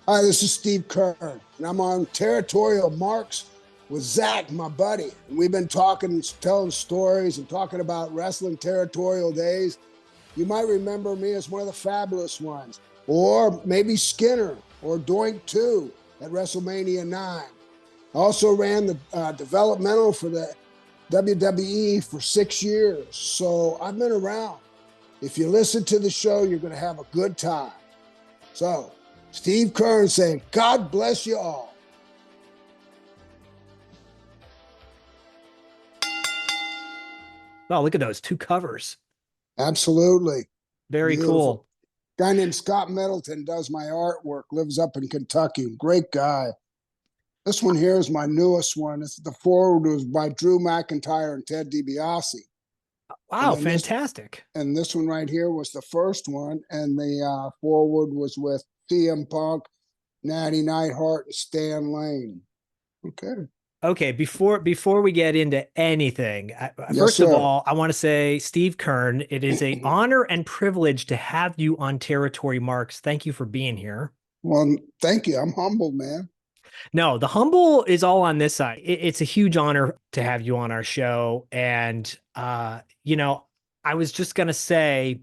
Hi, this is Steve Keirn, and I'm on Territorial Marks with Zak, my buddy. And we've been talking, telling stories, and talking about wrestling territorial days. You might remember me as one of the fabulous ones, or maybe Skinner or Doink 2 at WrestleMania 9. I also ran the developmental for the WWE for 6 years, so I've been around. If you listen to the show, you're going to have a good time. So, Steve Keirn saying, God bless you all. Oh, look at those 2 covers. Absolutely. Very Beautiful. cool. Guy named Scott Middleton does my artwork, lives up in Kentucky. Great guy. This one here is my newest one. The forward was by Drew McIntyre and Ted DiBiase. Wow, fantastic. This one right here was the first one, and the forward was with CM Punk, Natty Neidhart, and Stan Lane. Okay, before we get into anything, Yes, first sir. of all, I want to say, Steve Keirn, it is an honor and privilege to have you on Territory Marks. Thank you for being here. Well, thank you. I'm humbled, man. No, the humble is all on this side. It's a huge honor to have you on our show. And, I was just going to say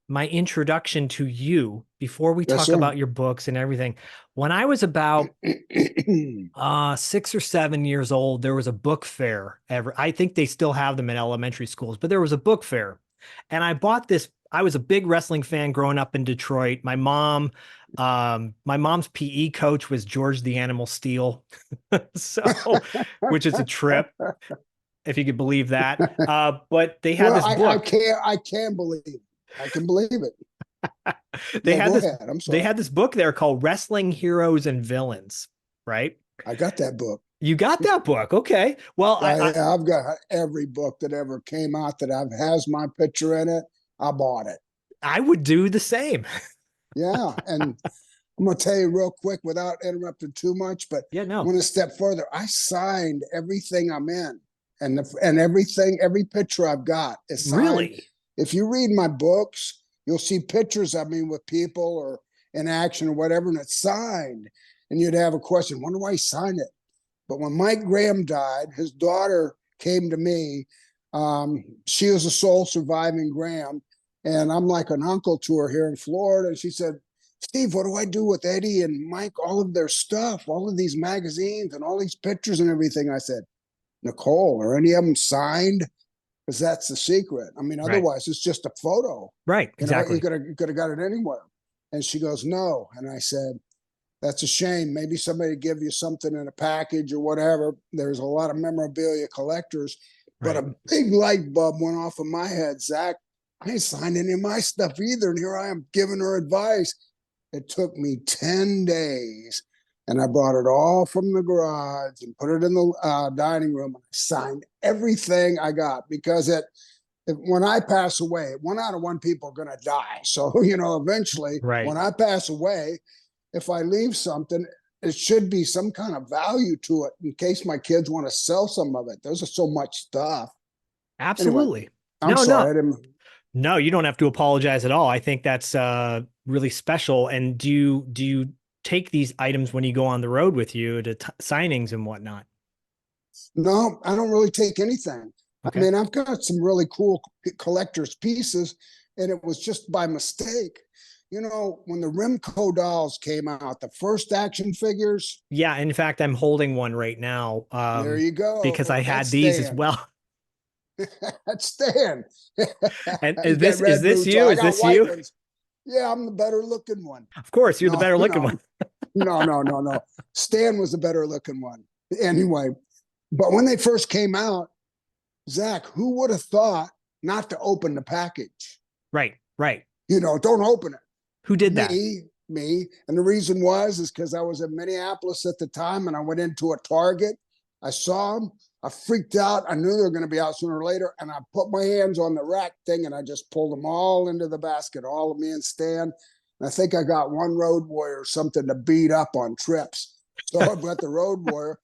my introduction to you before we talk about your books and everything. When I was about 6 or 7 years old, there was a book fair. I think they still have them in elementary schools, but there was a book fair. And I bought this. I was a big wrestling fan growing up in Detroit. My mom's PE coach was George the Animal Steel. Which is a trip, if you could believe that. But they had this book. I can believe it. I can believe it. They had this book there called Wrestling Heroes and Villains, right? I got that book. You got that book. Okay. Well, I've got every book that ever came out that has my picture in it. I bought it. I would do the same. Yeah. And I'm going to tell you real quick without interrupting too much, but yeah, no. I want to step further. I signed everything I'm in, and every picture I've got is signed. Really? If you read my books, you'll see pictures of me with people or in action or whatever, and it's signed. And you'd have a question, wonder why he signed it. But when Mike Graham died, his daughter came to me. She was a sole surviving Graham, and I'm like an uncle to her here in Florida. And she said, Steve, what do I do with Eddie and Mike, all of their stuff, all of these magazines and all these pictures and everything? I said, Nicole, are any of them signed? Because that's the secret. I mean, otherwise it's just a photo. Right, exactly. You could have got it anywhere. And she goes, no. And I said, that's a shame. Maybe somebody give you something in a package or whatever. There's a lot of memorabilia collectors. But a big light bulb went off in my head. Zak, I ain't signed any of my stuff either. And here I am giving her advice. It took me 10 days. And I brought it all from the garage and put it in the dining room. And I signed everything I got because when I pass away, 1 out of 1 people are going to die. So, eventually, when I pass away, if I leave something, it should be some kind of value to it in case my kids want to sell some of it. There's so much stuff. Absolutely. Anyway, I'm sorry. No, you don't have to apologize at all. I think that's really special. And do you take these items when you go on the road with you to signings and whatnot? No, I don't really take anything. Okay. I mean, I've got some really cool collector's pieces, and it was just by mistake. When the Rimco dolls came out, the first action figures. Yeah, in fact, I'm holding one right now. There you go. Because I had these as well. That's Stan. And is this you? Is this you? Ones. Yeah, I'm the better looking one. Of course, you're the better looking one. No. Stan was the better looking one. Anyway, but when they first came out, Zak, who would have thought not to open the package? Right. Don't open it. Who did that? Me. And the reason is because I was in Minneapolis at the time, and I went into a Target. I saw them. I freaked out. I knew they were going to be out sooner or later. And I put my hands on the rack thing, and I just pulled them all into the basket, all of me and Stan. And I think I got one Road Warrior or something to beat up on trips. So I got the Road Warrior.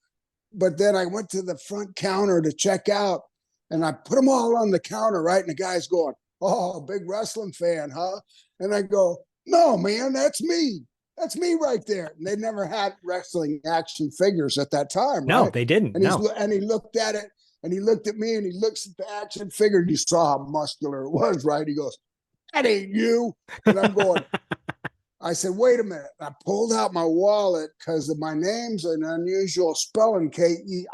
But then I went to the front counter to check out, and I put them all on the counter, right? And the guy's going, oh, big wrestling fan, huh? And I go, no, man, that's me. that's me right there. And they never had wrestling action figures at that time, No, right? they didn't. And No. he looked at it, and he looked at me, and he looks at the action figure, and you saw how muscular it was, right? He goes, "That ain't you." And I'm going, I said, "Wait a minute." I pulled out my wallet because my name's an unusual spelling, Keirn,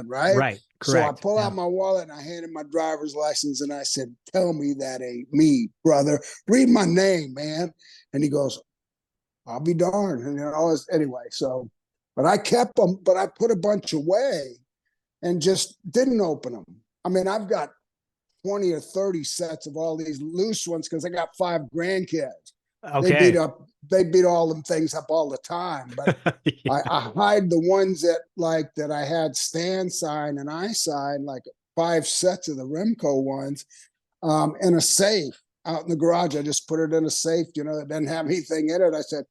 right? Right. So I Correct. pull Yeah. out my wallet and I handed my driver's license and I said, "Tell me that ain't me, brother. Read my name, man." And he goes, "I'll be darned." And anyway, so, but I kept them, but I put a bunch away and just didn't open them. I mean, I've got 20 or 30 sets of all these loose ones because I got 5 grandkids. Okay. They beat all them things up all the time. But Yeah. I hide the ones that I had Stan sign and I signed, like 5 sets of the Remco ones, in a safe out in the garage. I just put it in a safe, that doesn't have anything in it. I said,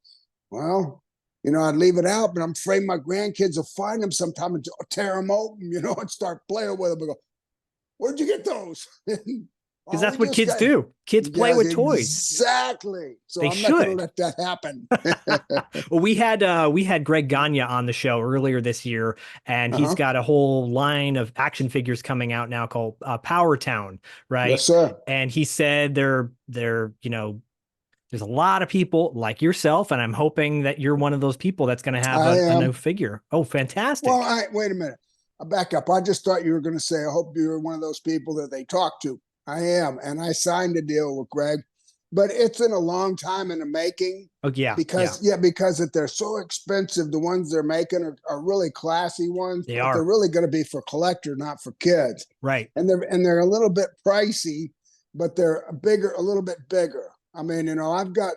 well, I'd leave it out, but I'm afraid my grandkids will find them sometime and tear them open, and start playing with them and go, "Where'd you get those?" Because Oh, that's we what just kids got. do. Kids play Yeah, with toys. exactly. So They I'm not going to should. let that happen. Well, we had Greg Gagne on the show earlier this year, and he's Uh-huh. got a whole line of action figures coming out now called Power Town, Yes, right? sir. And he said there's a lot of people like yourself, and I'm hoping that you're one of those people that's going to have I a new am. figure. Oh, Well, fantastic. wait a minute. I back up. I just thought you were going to say, I hope you're one of those people that they talk to. I am. And I signed a deal with Greg, but it's been a long time in the making Oh, yeah, yeah, because if they're so expensive, the ones they're making are really classy ones, they but they're are. really going to be for collector, not for kids. Right. And they're a little bit pricey, but they're a little bit bigger. I mean, I've got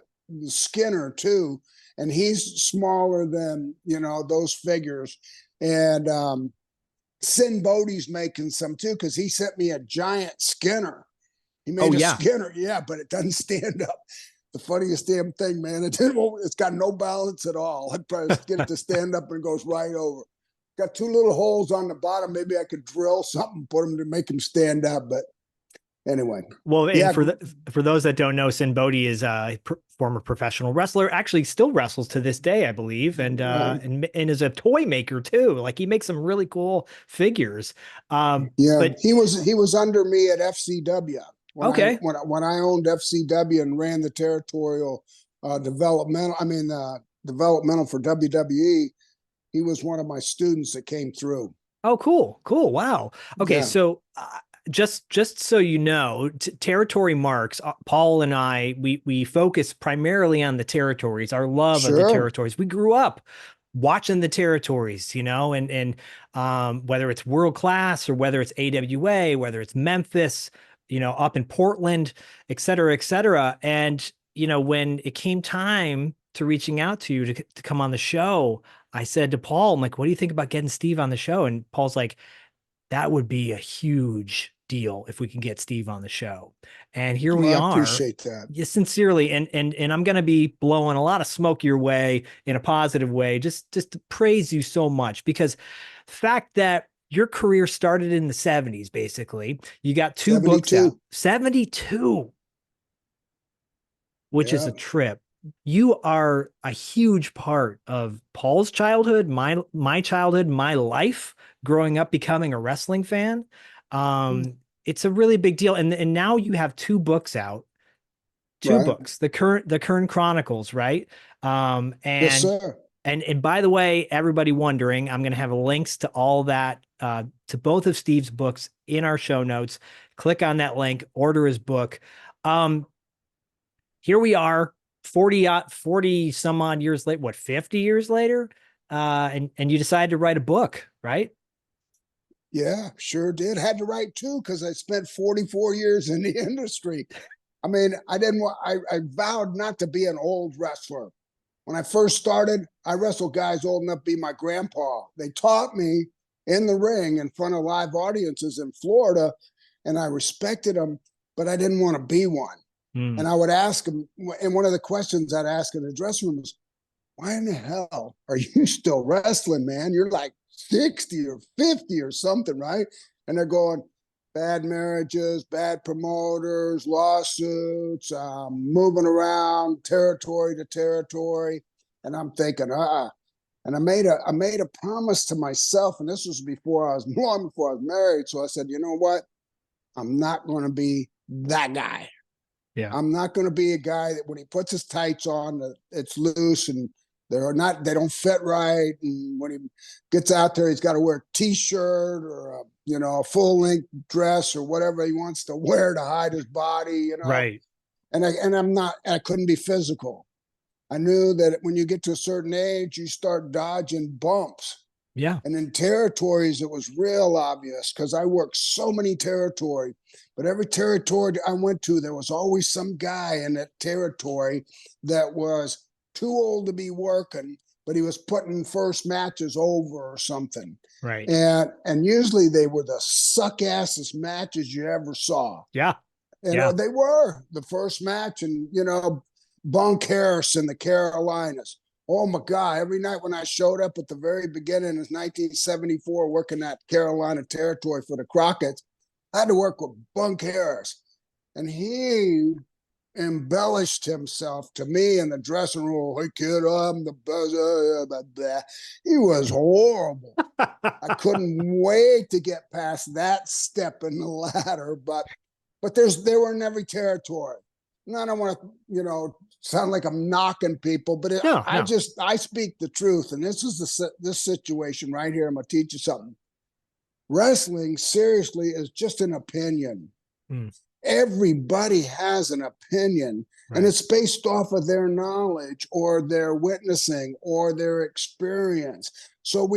Skinner too, and he's smaller than, those figures. And Sin Bodie's making some too, because he sent me a giant Skinner. He Oh, made a yeah. Skinner, yeah, but it doesn't stand up. The funniest damn thing, man. It's got no balance at all. I try to get it to stand up and it goes right over. Got 2 little holes on the bottom. Maybe I could drill something, put them to make him stand up. But anyway, Well, and yeah, for those that don't know, Sin Bodhi is a former professional wrestler. Actually, still wrestles to this day, I believe, and is a toy maker too. Like he makes some really cool figures. yeah. But He was under me at FCW okay, when I owned FCW and ran the territorial developmental. Developmental for WWE. He was one of my students that came through. oh, cool, cool, wow. Okay, Yeah, so just so you know, territory marks. Paul and I, we focus primarily on the territories. Our love of the sure. territories. We grew up watching the territories, and whether it's world class or whether it's AWA, whether it's Memphis, up in Portland, et cetera, et cetera. And when it came time to reaching out to you to come on the show, I said to Paul, I'm like, "What do you think about getting Steve on the show?" And Paul's like, "That would be a huge deal if we can get Steve on the show." And here Well, we I are. appreciate that. Yeah, sincerely, and I'm gonna be blowing a lot of smoke your way in a positive way, just to praise you so much, because the fact that your career started in the 70s, basically, you got 2 books out, 72. 72, which is Yeah. a trip. You are a huge part of Paul's childhood, my childhood, my life growing up becoming a wrestling fan. It's a really big deal. And now you have 2 books out, 2 Right. books, the Keirn Chronicles, right? Um, Yes, and sir. and by the way, everybody wondering, I'm going to have links to all that, to both of Steve's books in our show notes. Click on that link, order his book. Um, Here we are, 40 some odd years later, what, 50 years later? And you decided to write a book, right? Yeah, sure did. Had to write too because I spent 44 years in the industry. I mean, I didn't want. I vowed not to be an old wrestler. When I first started, I wrestled guys old enough to be my grandpa. They taught me in the ring in front of live audiences in Florida, and I respected them, but I didn't want to be one. Mm. And I would ask them, and one of the questions I'd ask in the dressing room was, "Why in the hell are you still wrestling, man? You're like 60 or 50 or something, right?" And they're going, bad marriages, bad promoters, lawsuits, moving around territory to territory. And I'm thinking, and I made a promise to myself, and this was long before I was married. So I said, you know what? I'm not going to be that guy. Yeah. I'm not going to be a guy that when he puts his tights on, it's loose and they don't fit right. And when he gets out there, he's got to wear a t-shirt or a full length dress or whatever he wants to wear to hide his body, Right. And I couldn't be physical. I knew that when you get to a certain age, you start dodging bumps. Yeah. And in territories, it was real obvious because I worked so many territory. But every territory I went to, there was always some guy in that territory that was too old to be working, but he was putting first matches over or something. Right. And usually they were the suck-assest matches you ever saw. Yeah. They were the first match. And, Bunk Harris in the Carolinas. Oh my God, every night when I showed up at the very beginning of 1974 working that Carolina territory for the Crockett's, I had to work with Bunk Harris. And he embellished himself to me in the dressing room. Hey kid, I'm the best. He was horrible. I couldn't wait to get past that step in the ladder, but they were in every territory. And I don't want to, sound like I'm knocking people, but I speak the truth. And this is this situation right here. I'm going to teach you something. Wrestling, seriously, is just an opinion. Everybody has an opinion, and it's based off of their knowledge or their witnessing or their experience. So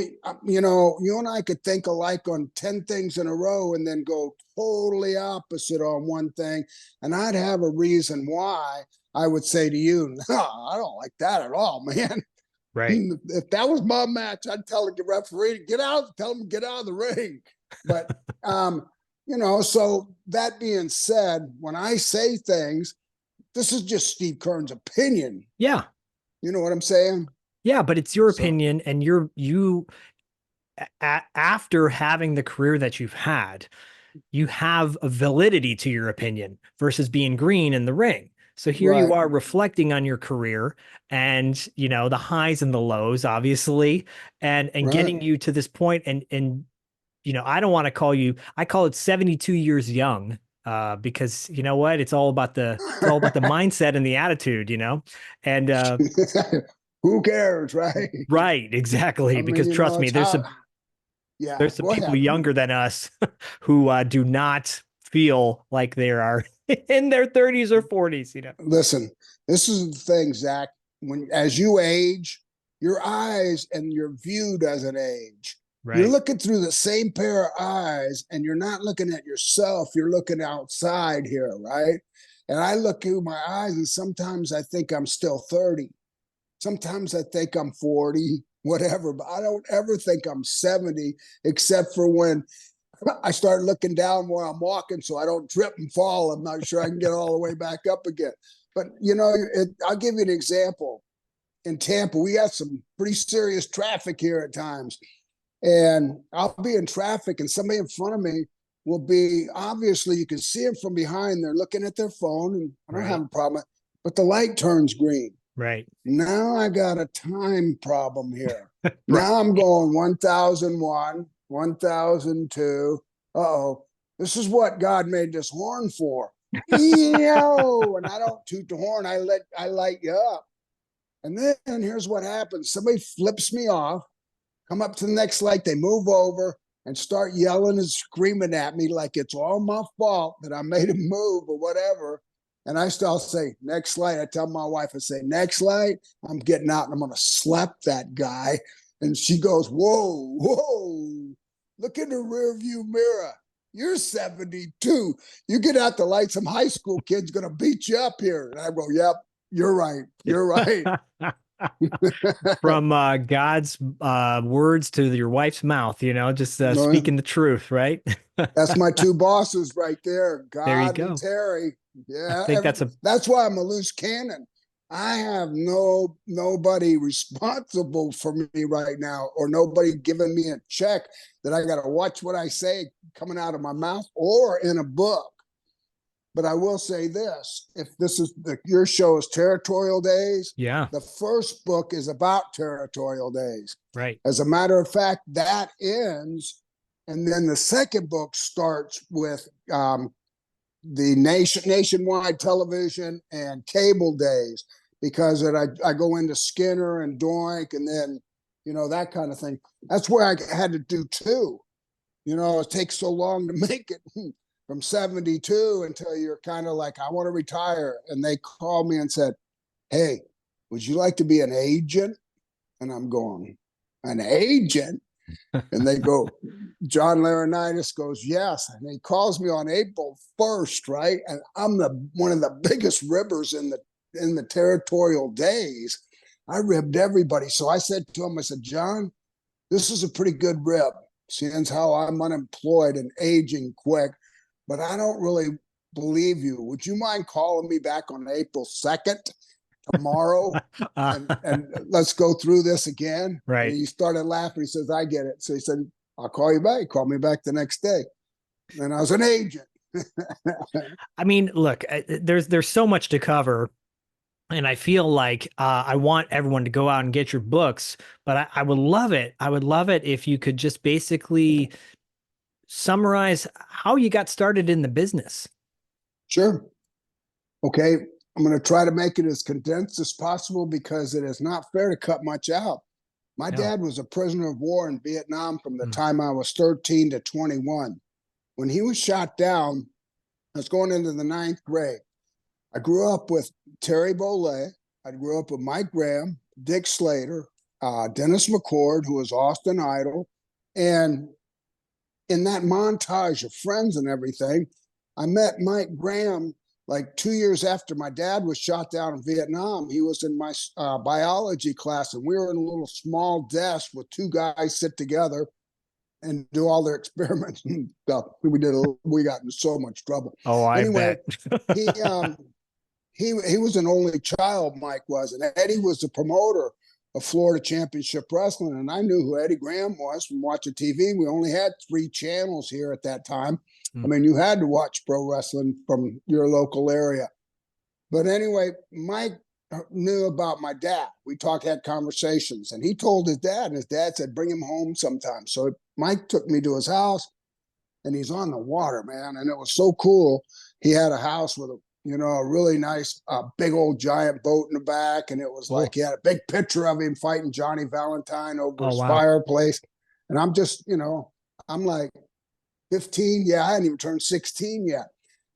you and I could think alike on 10 things in a row and then go totally opposite on one thing. And I'd have a reason why I would say to you, no, I don't like that at all, man. Right. If that was my match, I'd tell the referee to tell him to get out of the ring. But, so that being said, when I say things, this is just Steve Keirn's opinion. Yeah. You know what I'm saying? Yeah, but it's your opinion, and after having the career that you've had, you have a validity to your opinion versus being green in the ring. So here you are reflecting on your career and, the highs and the lows, obviously, and getting you to this point. And, I don't want to I call it 72 years young, because you know what? It's all about the mindset and the attitude, and, who cares, right? Right. Exactly. Because trust me, there's some people younger than us who do not feel like they are in their 30s or 40s, Listen, this is the thing, Zach. As you age, your eyes and you're viewed as an age. Right. You're looking through the same pair of eyes and you're not looking at yourself. You're looking outside here, right? And I look through my eyes and sometimes I think I'm still 30. Sometimes I think I'm 40, whatever, but I don't ever think I'm 70, except for when I start looking down where I'm walking so I don't trip and fall. I'm not sure I can get all the way back up again. But, I'll give you an example. In Tampa, we got some pretty serious traffic here at times. And I'll be in traffic and somebody in front of me will be, obviously, you can see them from behind. They're looking at their phone and I don't have a problem, but the light turns green. Right. Now I got a time problem here. Now I'm going 1001, 1002. Uh-oh. This is what God made this horn for. And I don't toot the horn. I light you up. And then here's what happens. Somebody flips me off, come up to the next light. They move over and start yelling and screaming at me like it's all my fault that I made him move or whatever. And I still say, next light. I tell my wife, I say, next light, I'm getting out and I'm going to slap that guy. And she goes, whoa, look in the rearview mirror. You're 72. You get out the light, some high school kid's going to beat you up here. And I go, yep, you're right. You're right. From God's words to your wife's mouth, just speaking the truth, right? That's my two bosses right there, God there you go. and Terry. Yeah, I think that's why I'm a loose cannon. I have nobody responsible for me right now, or nobody giving me a check that I got to watch what I say coming out of my mouth or in a book. But I will say this: if this is your show is Territorial Days, Yeah. the first book is about Territorial Days. Right. As a matter of fact, that ends, and then the second book starts with the nationwide television and cable days, because I go into Skinner and Doink, and then that kind of thing. That's where I had to do two. It takes so long to make it from 72 until you're kind of like, I want to retire. And they called me and said, hey, would you like to be an agent? And I'm going, an agent? And they go, John Laurinaitis goes, yes. And he calls me on April 1st, right? And I'm one of the biggest ribbers in the Territorial Days. I ribbed everybody. So I said to him, I said, John, this is a pretty good rib, seeing how I'm unemployed and aging quick, but I don't really believe you. Would you mind calling me back on April 2nd? Tomorrow, and let's go through this again. Right. And he started laughing. He says, I get it. So he said, I'll call you back. He called me back the next day. And I was an agent. I mean, look, there's so much to cover. And I feel like I want everyone to go out and get your books, but I would love it. I would love it if you could just basically summarize how you got started in the business. Sure. Okay. I'm going to try to make it as condensed as possible, because it is not fair to cut much out. My dad was a prisoner of war in Vietnam from the time I was 13 to 21. When he was shot down, I was going into the 9th grade. I grew up with Terry Bollea. I grew up with Mike Graham, Dick Slater, Dennis McCord, who was Austin Idol. And in that montage of friends and everything, I met Mike Graham like 2 years after my dad was shot down in Vietnam. He was in my biology class, and we were in a little small desk with two guys sit together and do all their experiments and stuff. We got in so much trouble. Oh, I bet. he was an only child, Mike was, and Eddie was the promoter of Florida Championship Wrestling, and I knew who Eddie Graham was from watching TV. We only had 3 channels here at that time. I mean, you had to watch pro wrestling from your local area. But anyway, Mike knew about my dad. We had conversations, and he told his dad, and his dad said, bring him home sometime. So Mike took me to his house, and he's on the water, man. And it was so cool. He had a house with a really nice, big old giant boat in the back. And it was like, he had a big picture of him fighting Johnny Valentine over his fireplace. And I'm just, I'm like 15. Yeah, I hadn't even turned 16 yet.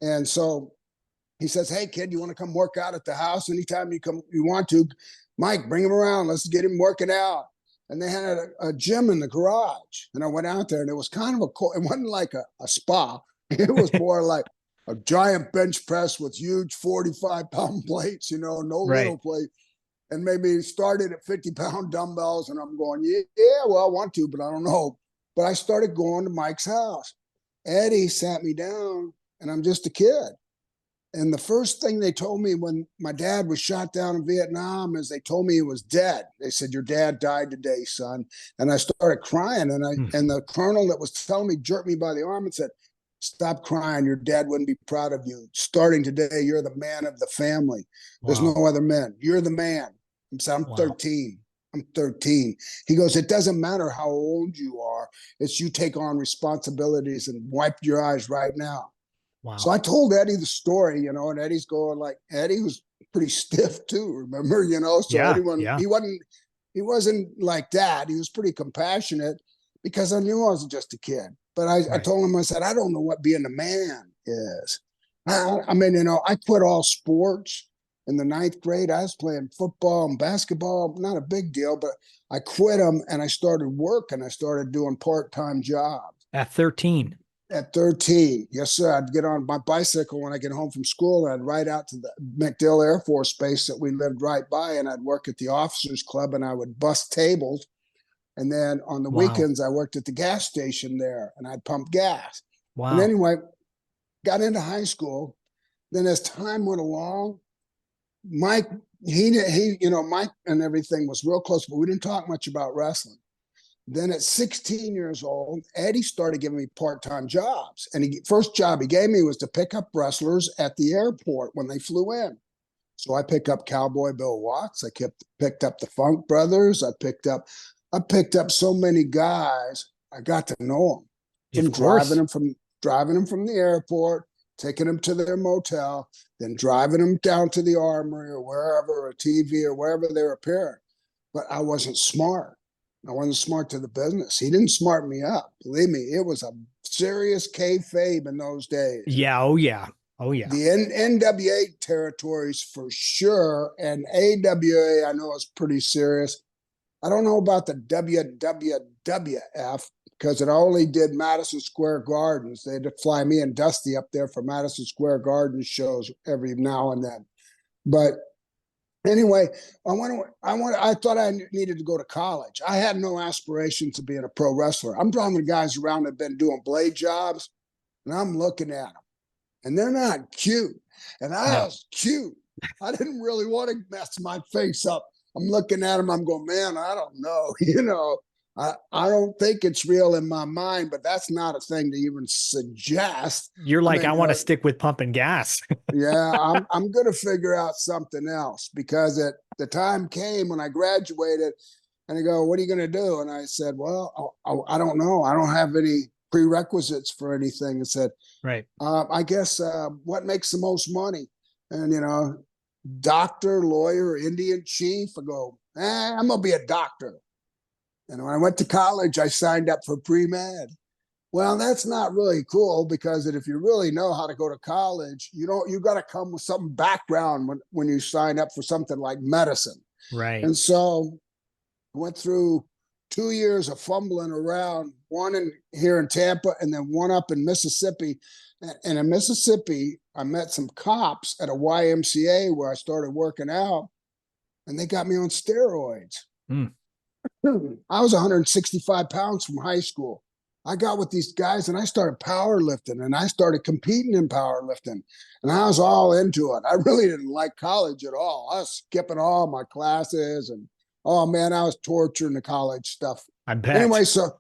And so he says, hey, kid, you want to come work out at the house anytime you want to? Mike, bring him around. Let's get him working out. And they had a gym in the garage. And I went out there, and it was kind of it wasn't like a spa. It was more like a giant bench press with huge 45-pound plates, no little plate. And maybe started at 50-pound dumbbells. And I'm going, yeah, well, I want to, but I don't know. But I started going to Mike's house. Eddie sat me down, and I'm just a kid. And the first thing they told me when my dad was shot down in Vietnam is they told me he was dead. They said, your dad died today, son. And I started crying. And the colonel that was telling me jerked me by the arm and said, stop crying. Your dad wouldn't be proud of you. Starting today, you're the man of the family. There's no other men. You're the man. I'm 13. I'm 13. He goes, it doesn't matter how old you are. It's you take on responsibilities and wipe your eyes right now. Wow. So I told Eddie the story, and Eddie's going like, Eddie was pretty stiff too, remember, so he wasn't like that. He was pretty compassionate, because I knew I was just a kid. But I told him, I said, I don't know what being a man is. I mean, I quit all sports in the 9th grade. I was playing football and basketball, not a big deal, but I quit them, and I started working. I started doing part-time jobs. At 13. At 13, yes, sir. I'd get on my bicycle when I get home from school, and I'd ride out to the MacDill Air Force Base that we lived right by, and I'd work at the Officers Club, and I would bust tables. And then on the weekends, I worked at the gas station there, and I'd pump gas. Wow. And anyway, got into high school. Then as time went along, Mike you know, Mike and everything was real close, but we didn't talk much about wrestling. Then at 16 years old, Eddie started giving me part-time jobs. And first job he gave me was to pick up wrestlers at the airport when they flew in. So I picked up Cowboy Bill Watts. I picked up the Funk Brothers. I picked up so many guys. I got to know them from driving them from the airport, taking them to their motel, then driving them down to the Armory or wherever, or TV or wherever they were appearing. But I wasn't smart. I wasn't smart to the business. He didn't smart me up. Believe me, it was a serious kayfabe in those days. Yeah. Oh, yeah. Oh, yeah. The NWA territories for sure, and AWA I know is pretty serious. I don't know about the WWF because it only did Madison Square Gardens. They had to fly me and Dusty up there for Madison Square Garden shows every now and then. But anyway, I thought I needed to go to college. I had no aspirations of being a pro wrestler. I'm driving the guys around that have been doing blade jobs, and I'm looking at them, and they're not cute. And I was cute. I didn't really want to mess my face up. I'm looking at them. I'm going, man, I don't know. You know, I don't think it's real in my mind, but that's not a thing to even suggest. You're like, I want to stick with pumping gas. Yeah, I'm going to figure out something else, because the time came when I graduated and they go, what are you going to do? And I said, well, I don't know. I don't have any prerequisites for anything. And said, right. I guess what makes the most money? And, you know, doctor, lawyer, Indian chief. I go, I'm going to be a doctor. And when I went to college, I signed up for pre-med. Well, that's not really cool, because if you really know how to go to college, you got to come with some background when you sign up for something like medicine. Right. And so I went through 2 years of fumbling around, one here in Tampa and then one up in Mississippi. And in Mississippi, I met some cops at a YMCA where I started working out, and they got me on steroids. I was 165 pounds from high school. I got with these guys and I started powerlifting, and I started competing in powerlifting, and I was all into it. I really didn't like college at all. I was skipping all my classes, and oh man, I was torturing the college stuff. I bet. Anyway, so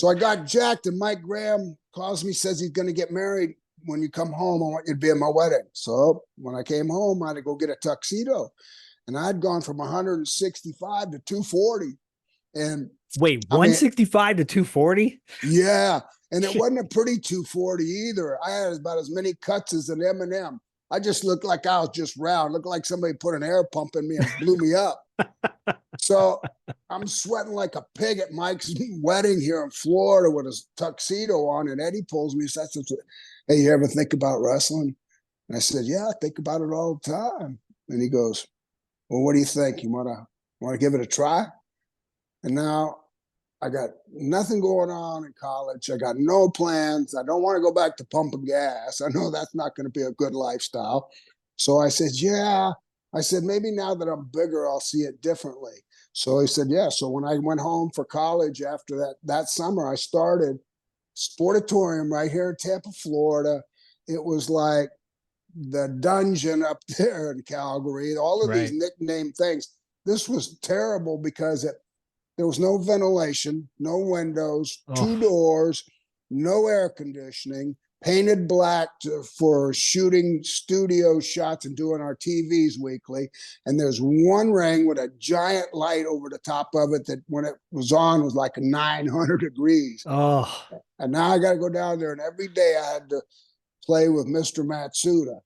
I got jacked, and Mike Graham calls me, says he's going to get married. When you come home, I want you to be at my wedding. So when I came home, I had to go get a tuxedo, and I'd gone from 165 to 240. And wait, 165 to 240? Yeah. And it wasn't a pretty 240 either. I had about as many cuts as an M&M. I just looked like I was just round, looked like somebody put an air pump in me and blew me up. So I'm sweating like a pig at Mike's wedding here in Florida with his tuxedo on, and Eddie pulls me and says, hey, you ever think about wrestling? And I said, yeah, I think about it all the time. And he goes, well, what do you think? You want to give it a try? And now I got nothing going on in college. I got no plans. I don't want to go back to pumping gas. I know that's not going to be a good lifestyle. So I said, yeah. I said, maybe now that I'm bigger, I'll see it differently. So he said, yeah. So when I went home for college after that summer, I started Sportatorium right here in Tampa, Florida. It was like the dungeon up there in Calgary, all of these nickname things. This was terrible because there was no ventilation, no windows, 2 doors, no air conditioning, painted black for shooting studio shots and doing our TVs weekly. And there's one ring with a giant light over the top of it that when it was on was like 900 degrees. Oh. And now I got to go down there, and every day I had to play with Mr. Matsuda.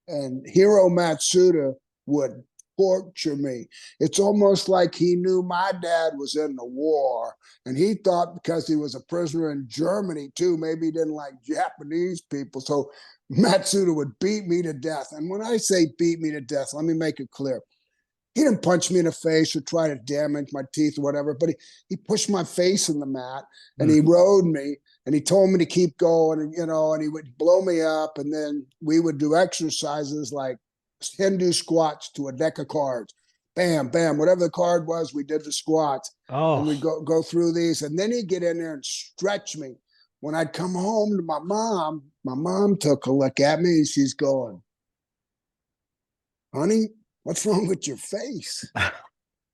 And Hiro Matsuda would torture me. It's almost like he knew my dad was in the war, and he thought because he was a prisoner in Germany too, maybe he didn't like Japanese people. So Matsuda would beat me to death. And when I say beat me to death, let me make it clear. He didn't punch me in the face or try to damage my teeth or whatever, but he pushed my face in the mat, and he rode me, and he told me to keep going, and and he would blow me up, and then we would do exercises like Hindu squats to a deck of cards. Bam, bam, whatever the card was, we did the squats. And we go through these, and then he'd get in there and stretch me. When I'd come home to my mom took a look at me, and she's going, honey, what's wrong with your face?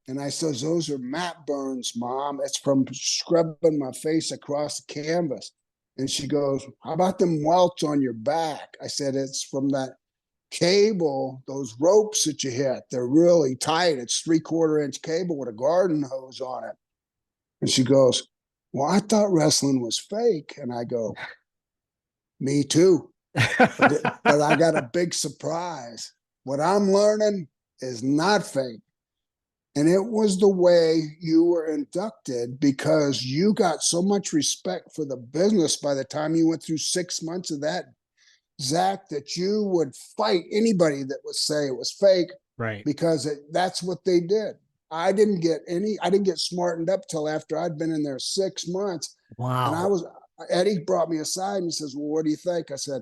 And I says, those are matte burns, Mom. It's from scrubbing my face across the canvas. And she goes, how about them welts on your back? I said, it's from that cable, those ropes that you hit. They're really tight. It's 3/4 inch cable with a garden hose on it. And she goes, well, I thought wrestling was fake. And I go, me too. But I got a big surprise. What I'm learning is not fake. And it was the way you were inducted, because you got so much respect for the business by the time you went through 6 months of that, Zach, that you would fight anybody that would say it was fake, Right. because that's what they did. I didn't get smartened up till after I'd been in there 6 months. And Wow. Eddie brought me aside and he says, well, what do you think? I said,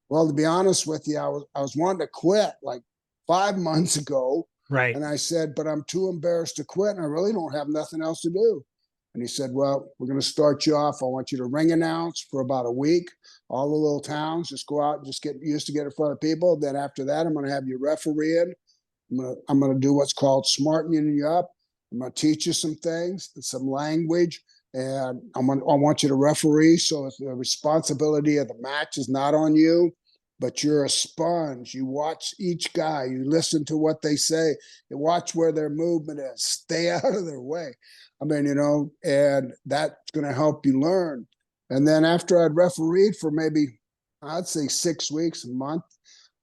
well, to be honest with you, I was wanting to quit like 5 months ago. Right. And I said, but I'm too embarrassed to quit, and I really don't have nothing else to do. And he said, well, we're going to start you off. I want you to ring announce for about a week, all the little towns. Just go out and just get used to get in front of people. Then after that, I'm going to have you referee in. I'm going to do what's called smartening you up. I'm going to teach you some things and some language. And I want you to referee. So the responsibility of the match is not on you, but you're a sponge. You watch each guy, you listen to what they say, you watch where their movement is, stay out of their way. I mean, and that's going to help you learn. And then after I'd refereed for maybe, I'd say 6 weeks, a month,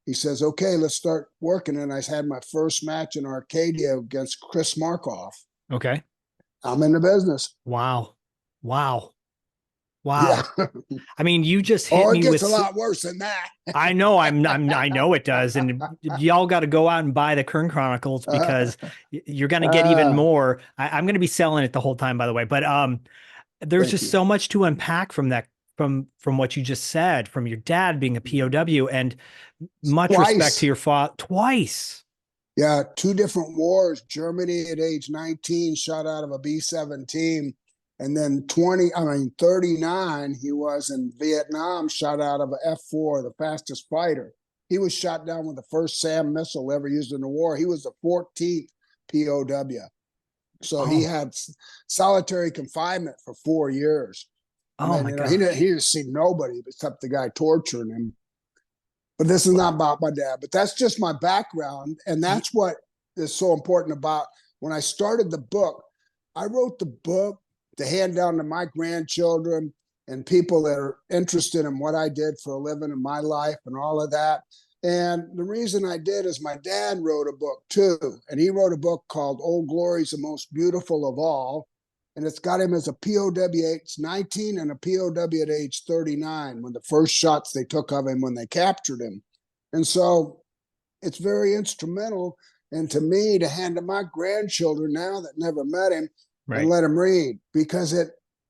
he says, okay, let's start working. And I had my first match in Arcadia against Chris Markoff. Okay. I'm in the business. Wow. Wow. Yeah. I mean, you just hit it me gets with a lot worse than that. I know I know it does. And y'all got to go out and buy the Keirn Chronicles, because you're going to get even more. I'm going to be selling it the whole time, by the way. But there's just so much to unpack from that, from what you just said, from your dad being a POW, and much respect to your father. Twice. Yeah, 2 different wars. Germany at age 19, shot out of a B-17. And then 39, he was in Vietnam, shot out of an F-4, the fastest fighter. He was shot down with the first SAM missile ever used in the war. He was the 14th POW. So he had solitary confinement for 4 years. My God. He didn't see nobody except the guy torturing him. But this is not about my dad. But that's just my background. And that's what is so important about when I started the book. I wrote the book to hand down to my grandchildren and people that are interested in what I did for a living in my life and all of that. And the reason I did is my dad wrote a book too. And he wrote a book called Old Glory's the Most Beautiful of All. And it's got him as a POW at age 19 and a POW at age 39 when the first shots they took of him when they captured him. And so it's very instrumental, and to me, to hand to my grandchildren now that never met him, and let him read, because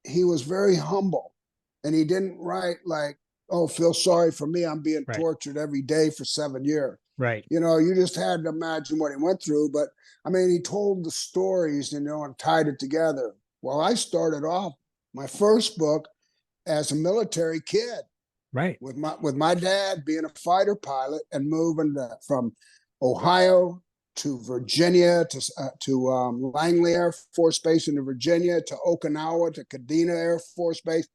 he was very humble, and he didn't write like, oh, feel sorry for me, I'm being tortured every day for 7 years. Right. You just had to imagine what he went through. But I mean, he told the stories, and tied it together. Well, I started off my first book as a military kid. Right. With my dad being a fighter pilot and moving from Ohio to Virginia to Langley Air Force Base in Virginia, to Okinawa, to Kadena Air Force Base,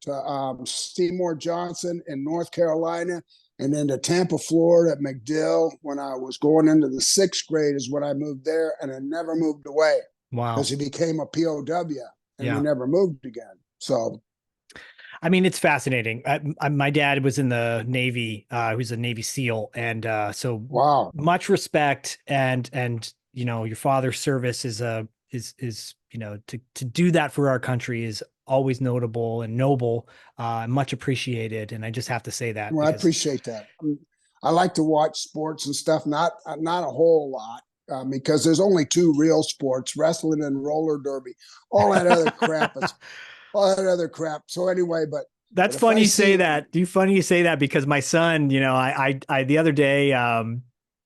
to Seymour Johnson in North Carolina, and then to Tampa, Florida at MacDill. When I was going into the 6th grade is when I moved there, and I never moved away. Wow. Because he became a POW, and we never moved again. So. I mean, it's fascinating. My dad was in the Navy. He was a Navy SEAL, and so much respect. And your father's service is to do that for our country is always notable and noble, much appreciated. And I just have to say that. Well, I appreciate that. I like to watch sports and stuff. Not a whole lot. Because there's only 2 real sports: wrestling and roller derby. All that other crap is. All that other crap. So anyway, that's funny you say that. Funny you say that, because my son, I the other day, about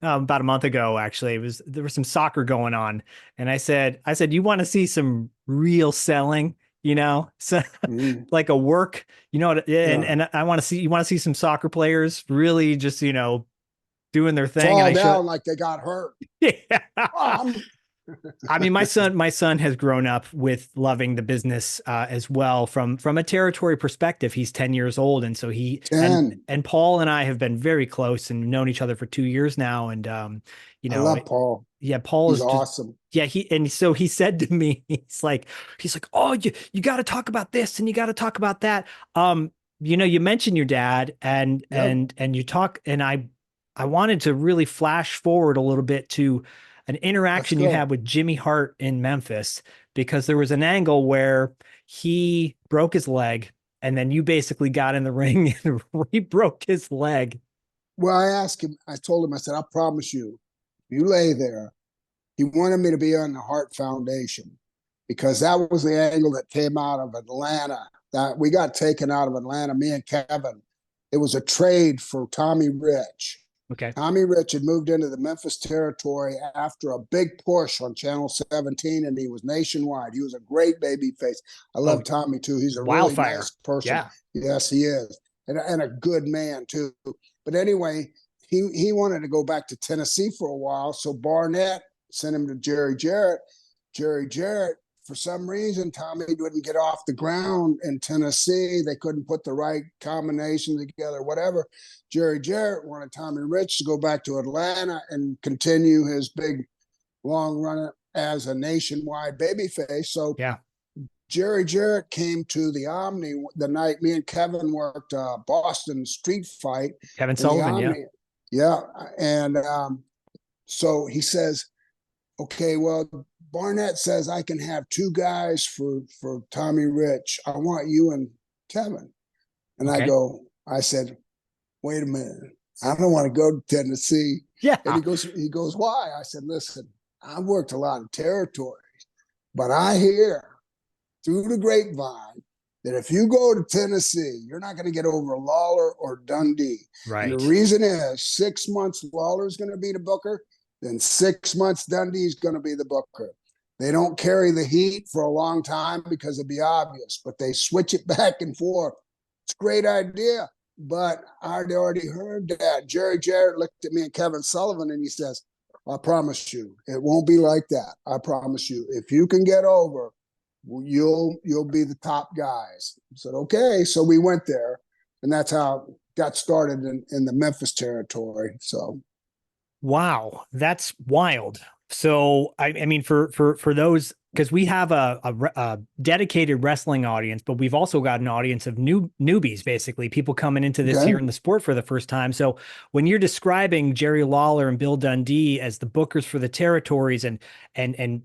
a month ago, actually, there was some soccer going on, and I said, you want to see some real selling, so like a work, and I want to see, you want to see some soccer players really just, doing their thing, and fall I showed. down like they got hurt. Yeah. Oh, I mean, my son has grown up with loving the business as well from a territory perspective. He's 10 years old. And so he, 10. and Paul and I have been very close and known each other for 2 years now. And, you I know, love Paul. yeah, Paul He's is just, awesome. yeah, and so he said to me, he's like, oh, you got to talk about this and you got to talk about that. You mentioned your dad Yep. and you talk, and I wanted to really flash forward a little bit to an Let's interaction you go. had with Jimmy Hart in Memphis, because there was an angle where he broke his leg and then you basically got in the ring and re-broke his leg. Well, I asked him, I told him, I said, I promise you, you lay there. He wanted me to be on the Hart Foundation because that was the angle that came out of Atlanta. That we got taken out of Atlanta, me and Kevin. It was a trade for Tommy Rich. Okay. Tommy Rich had moved into the Memphis territory after a big push on Channel 17, and he was nationwide. He was a great baby face. I love Tommy, too. He's a really Wildfire. nice person. Yeah. Yes, he is. And a good man, too. But anyway, he wanted to go back to Tennessee for a while, so Barnett sent him to Jerry Jarrett. Jerry Jarrett, for some reason, Tommy wouldn't get off the ground in Tennessee. They couldn't put the right combination together, whatever. Jerry Jarrett wanted Tommy Rich to go back to Atlanta and continue his big long run as a nationwide babyface. So Yeah. Jerry Jarrett came to the Omni the night me and Kevin worked Boston Street Fight. Kevin In the Sullivan. Yeah. Omni. Yeah. And so he says, okay, well, Barnett says I can have two guys for Tommy Rich. I want you and Kevin. And Okay. I said, wait a minute. I don't want to go to Tennessee. Yeah. And he goes, why? I said, listen, I've worked a lot of territories, but I hear through the grapevine that if you go to Tennessee, you're not going to get over Lawler or Dundee. Right. And the reason is 6 months Lawler's going to be the booker, then 6 months Dundee's going to be the booker. They don't carry the heat for a long time because it'd be obvious, but they switch it back and forth. It's a great idea. But I'd already heard that. Jerry Jarrett looked at me and Kevin Sullivan and he says, I promise you, it won't be like that. I promise you. If you can get over, you'll be the top guys. I said, okay. So we went there, and that's how it got started in the Memphis territory. So wow, that's wild. So I mean, for those, because we have a dedicated wrestling audience, but we've also got an audience of newbies, basically people coming into this here in the sport for the first time. So when you're describing Jerry Lawler and Bill Dundee as the bookers for the territories, and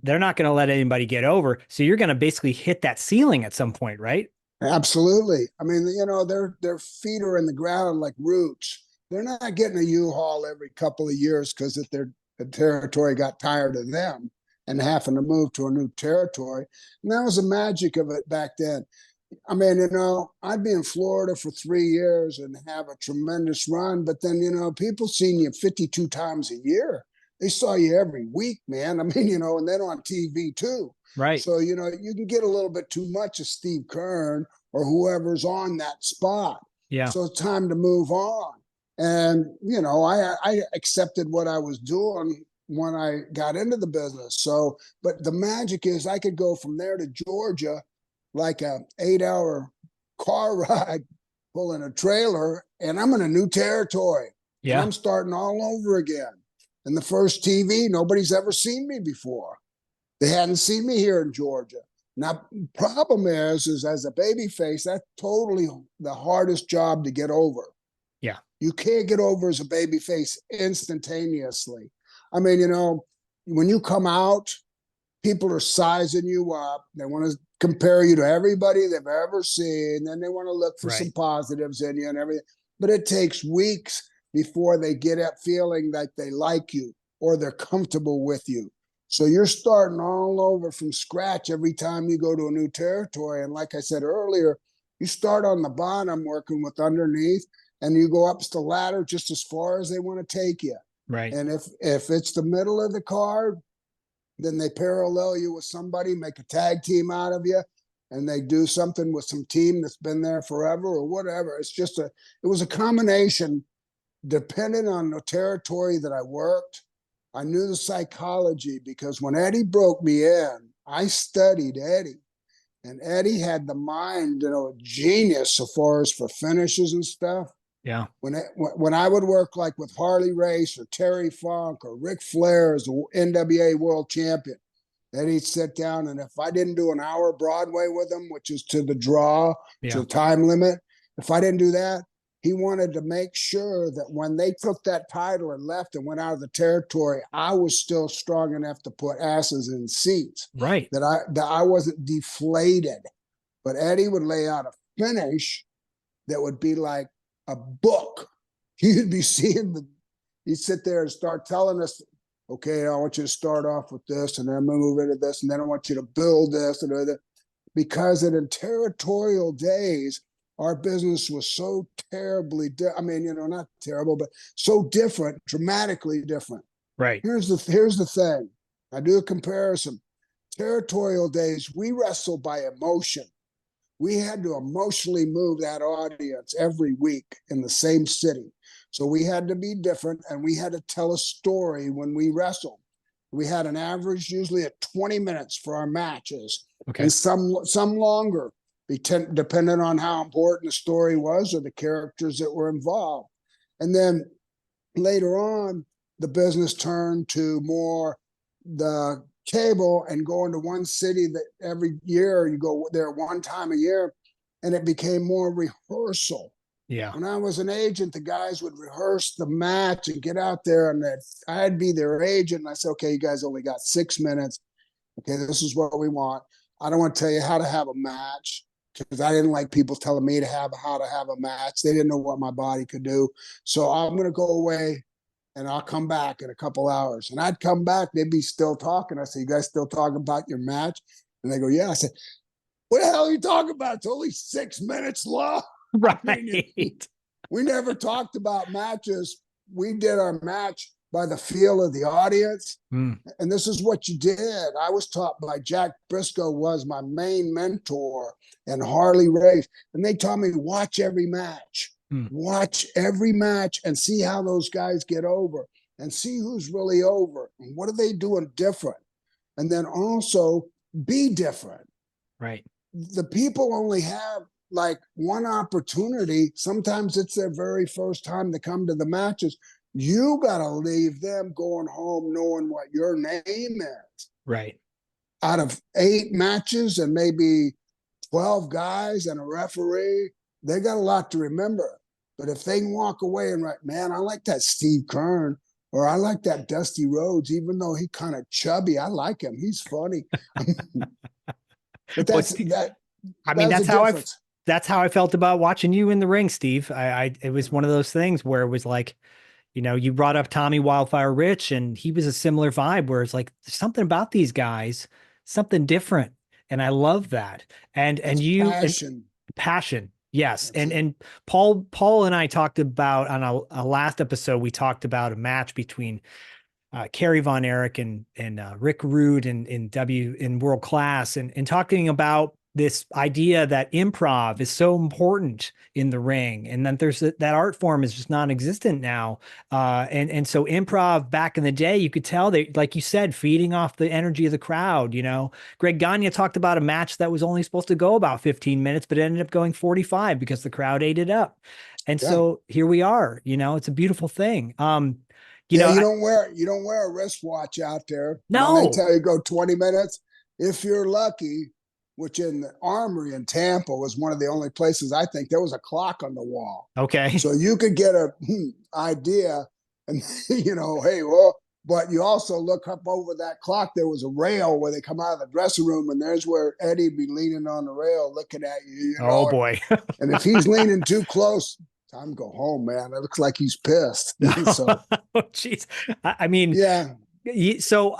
they're not going to let anybody get over, so you're going to basically hit that ceiling at some point, right? absolutely. I mean, their feet are in the ground like roots. They're not getting a U-Haul every couple of years because if the territory got tired of them and having to move to a new territory. And that was the magic of it back then. I mean, I'd be in Florida for 3 years and have a tremendous run, but then, people seen you 52 times a year. They saw you every week, man. I mean, and then on TV too. Right. So, you can get a little bit too much of Steve Keirn or whoever's on that spot. Yeah. So it's time to move on. And, I accepted what I was doing when I got into the business. So, but the magic is I could go from there to Georgia, like a 8-hour car ride, pulling a trailer, and I'm in a new territory. Yeah. And I'm starting all over again. And the first TV, nobody's ever seen me before. They hadn't seen me here in Georgia. Now, problem is as a baby face, that's totally the hardest job to get over. Yeah. You can't get over as a baby face instantaneously. I mean, when you come out, people are sizing you up. They want to compare you to everybody they've ever seen. Then they want to look for some positives in you and everything. But it takes weeks before they get that feeling that they like you or they're comfortable with you. So you're starting all over from scratch every time you go to a new territory. And like I said earlier, you start on the bottom working with underneath, and you go up the ladder just as far as they want to take you. Right. And if it's the middle of the card, then they parallel you with somebody, make a tag team out of you, and they do something with some team that's been there forever or whatever. It's just it was a combination depending on the territory that I worked, I knew the psychology, because when Eddie broke me in, I studied Eddie. And Eddie had the mind, a genius as far as for finishes and stuff. Yeah. When I would work like with Harley Race or Terry Funk or Ric Flair as the NWA world champion, Eddie'd sit down, and if I didn't do an hour Broadway with him, which is to the draw, to the time limit, if I didn't do that, he wanted to make sure that when they took that title and left and went out of the territory, I was still strong enough to put asses in seats. Right. That I wasn't deflated. But Eddie would lay out a finish that would be like a book. You'd be seeing he'd sit there and start telling us, okay, I want you to start off with this, and then move into this, and then I want you to build this, and that. Because in territorial days, our business was so terribly, not terrible, but so different, dramatically different. Right. Here's the thing. I do a comparison. Territorial days, we wrestled by emotion. We had to emotionally move that audience every week in the same city. So we had to be different, and we had to tell a story when we wrestled. We had an average usually at 20 minutes for our matches, and some longer, depending on how important the story was or the characters that were involved. And then later on, the business turned to more the cable and going to one city that every year you go there one time a year, and it became more rehearsal. Yeah. When I was an agent, the guys would rehearse the match and get out there, and I'd be their agent, and I said, okay, you guys only got 6 minutes. Okay, this is what we want. I don't want to tell you how to have a match, because I didn't like people telling me how to have a match. They didn't know what my body could do. So I'm going to go away, and I'll come back in a couple hours. And I'd come back, they'd be still talking. I said, you guys still talking about your match? And they go, yeah. I said, what the hell are you talking about? It's only 6 minutes long. Right. We never talked about matches. We did our match by the feel of the audience. And this is what you did. I was taught by Jack Briscoe, was my main mentor, and Harley Race. And they taught me to watch every match. Watch every match and see how those guys get over, and see who's really over and what are they doing different. And then also be different. Right. The people only have like one opportunity. Sometimes it's their very first time to come to the matches. You got to leave them going home knowing what your name is. Right. Out of 8 matches and maybe 12 guys and a referee, they got a lot to remember. But if they walk away and man, I like that Steve Keirn, or I like that Dusty Rhodes, even though he kind of chubby, I like him. He's funny. But that's how I felt about watching you in the ring, Steve. It was one of those things where it was like, you brought up Tommy Wildfire Rich, and he was a similar vibe where it's like, there's something about these guys, something different. And I love that. And you, passion. Yes. And Paul and I talked about on a last episode, we talked about a match between Kerry Von Erich and Rick Rude in World Class, and talking about this idea that improv is so important in the ring, and that that art form is just non-existent now. And so improv back in the day, you could tell they, like you said, feeding off the energy of the crowd. Greg Gagne talked about a match that was only supposed to go about 15 minutes, but it ended up going 45 because the crowd ate it up. And so here we are, it's a beautiful thing. You don't wear a wristwatch out there. No. When they tell you go 20 minutes, if you're lucky, which in the Armory in Tampa was one of the only places I think there was a clock on the wall. Okay. So you could get a idea, and but you also look up over that clock. There was a rail where they come out of the dressing room, and there's where Eddie'd be leaning on the rail looking at you. Oh boy. And if he's leaning too close, time to go home, man. It looks like he's pissed. So, oh, geez. I mean, yeah. So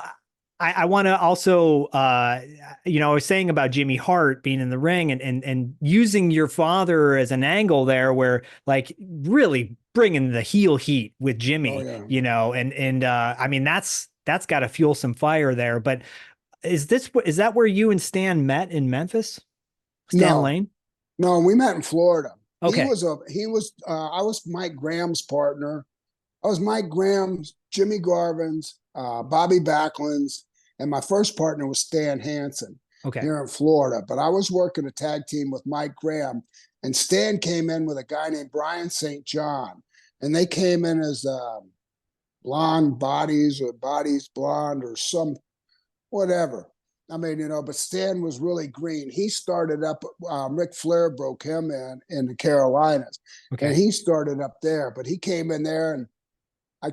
I want to also, I was saying about Jimmy Hart being in the ring and using your father as an angle there, where like really bringing the heel heat with Jimmy, I mean, that's got to fuel some fire there. But is that where you and Stan met in Memphis? Stan Lane? No, we met in Florida. Okay. I was Mike Graham's partner. I was Mike Graham's, Jimmy Garvin's, Bobby Backlund's, and my first partner was Stan Hansen Okay. here in Florida. But I was working a tag team with Mike Graham, and Stan came in with a guy named Brian St. John, and they came in as blonde bodies or bodies blonde or some whatever. I mean, but Stan was really green. He started up, Ric Flair broke him in the Carolinas, and he started up there, but he came in there. And I'll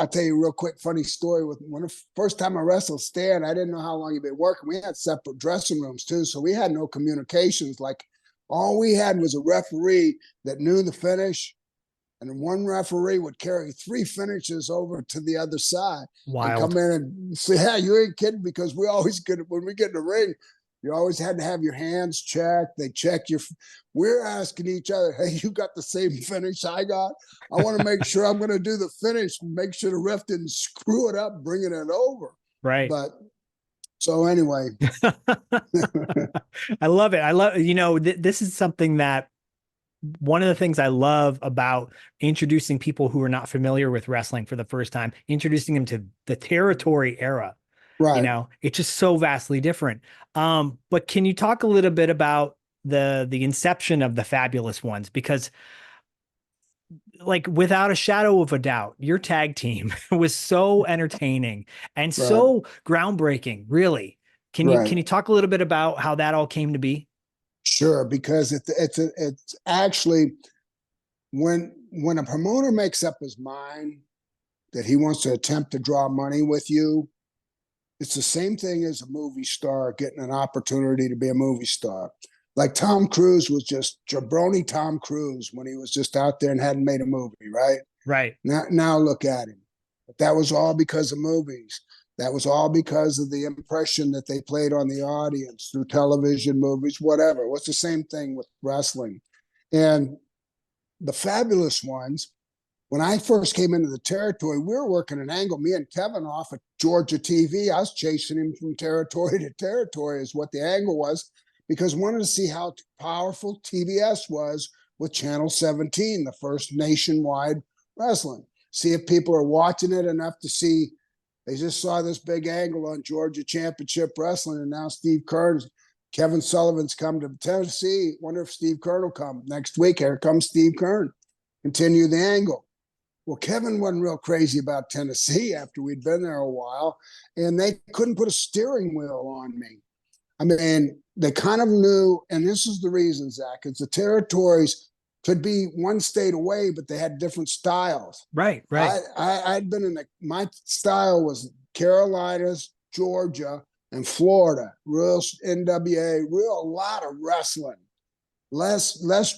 tell you a real quick funny story. When the first time I wrestled Stan, I didn't know how long he'd been working. We had separate dressing rooms too, so we had no communications. Like, all we had was a referee that knew the finish, and one referee would carry 3 finishes over to the other side. Wild. And come in and say, "Yeah, you ain't kidding," because we always get, when we get in the ring, you always had to have your hands checked. They check your. We're asking each other, "Hey, you got the same finish I got? I want to make sure I'm going to do the finish. Make sure the ref didn't screw it up, bringing it over." Right. But so anyway, I love it. I love, this is something that, one of the things I love about introducing people who are not familiar with wrestling for the first time, introducing them to the territory era. right. It's just so vastly different. But can you talk a little bit about the inception of the Fabulous Ones? Because, like, without a shadow of a doubt, your tag team was so entertaining and so groundbreaking, really. Can you talk a little bit about how that all came to be? Sure, because it's actually, when a promoter makes up his mind that he wants to attempt to draw money with you, it's the same thing as a movie star getting an opportunity to be a movie star. Like, Tom Cruise was just jabroni Tom Cruise when he was just out there and hadn't made a movie, right? Right. Now look at him. But that was all because of movies. That was all because of the impression that they played on the audience through television, movies, whatever. It was the same thing with wrestling. And the Fabulous Ones, when I first came into the territory, we were working an angle, me and Kevin, off of Georgia TV. I was chasing him from territory to territory, is what the angle was, because I wanted to see how powerful TBS was with Channel 17, the first nationwide wrestling. See if people are watching it enough to see. They just saw this big angle on Georgia Championship Wrestling, and now Kevin Sullivan's come to Tennessee. Wonder if Steve Keirn will come next week. Here comes Steve Keirn. Continue the angle. Well, Kevin wasn't real crazy about Tennessee after we'd been there a while, and they couldn't put a steering wheel on me. I mean, they kind of knew, and this is the reason, Zach, is the territories could be one state away, but they had different styles. Right. I'd been my style was Carolinas, Georgia, and Florida. Real NWA, a lot of wrestling, less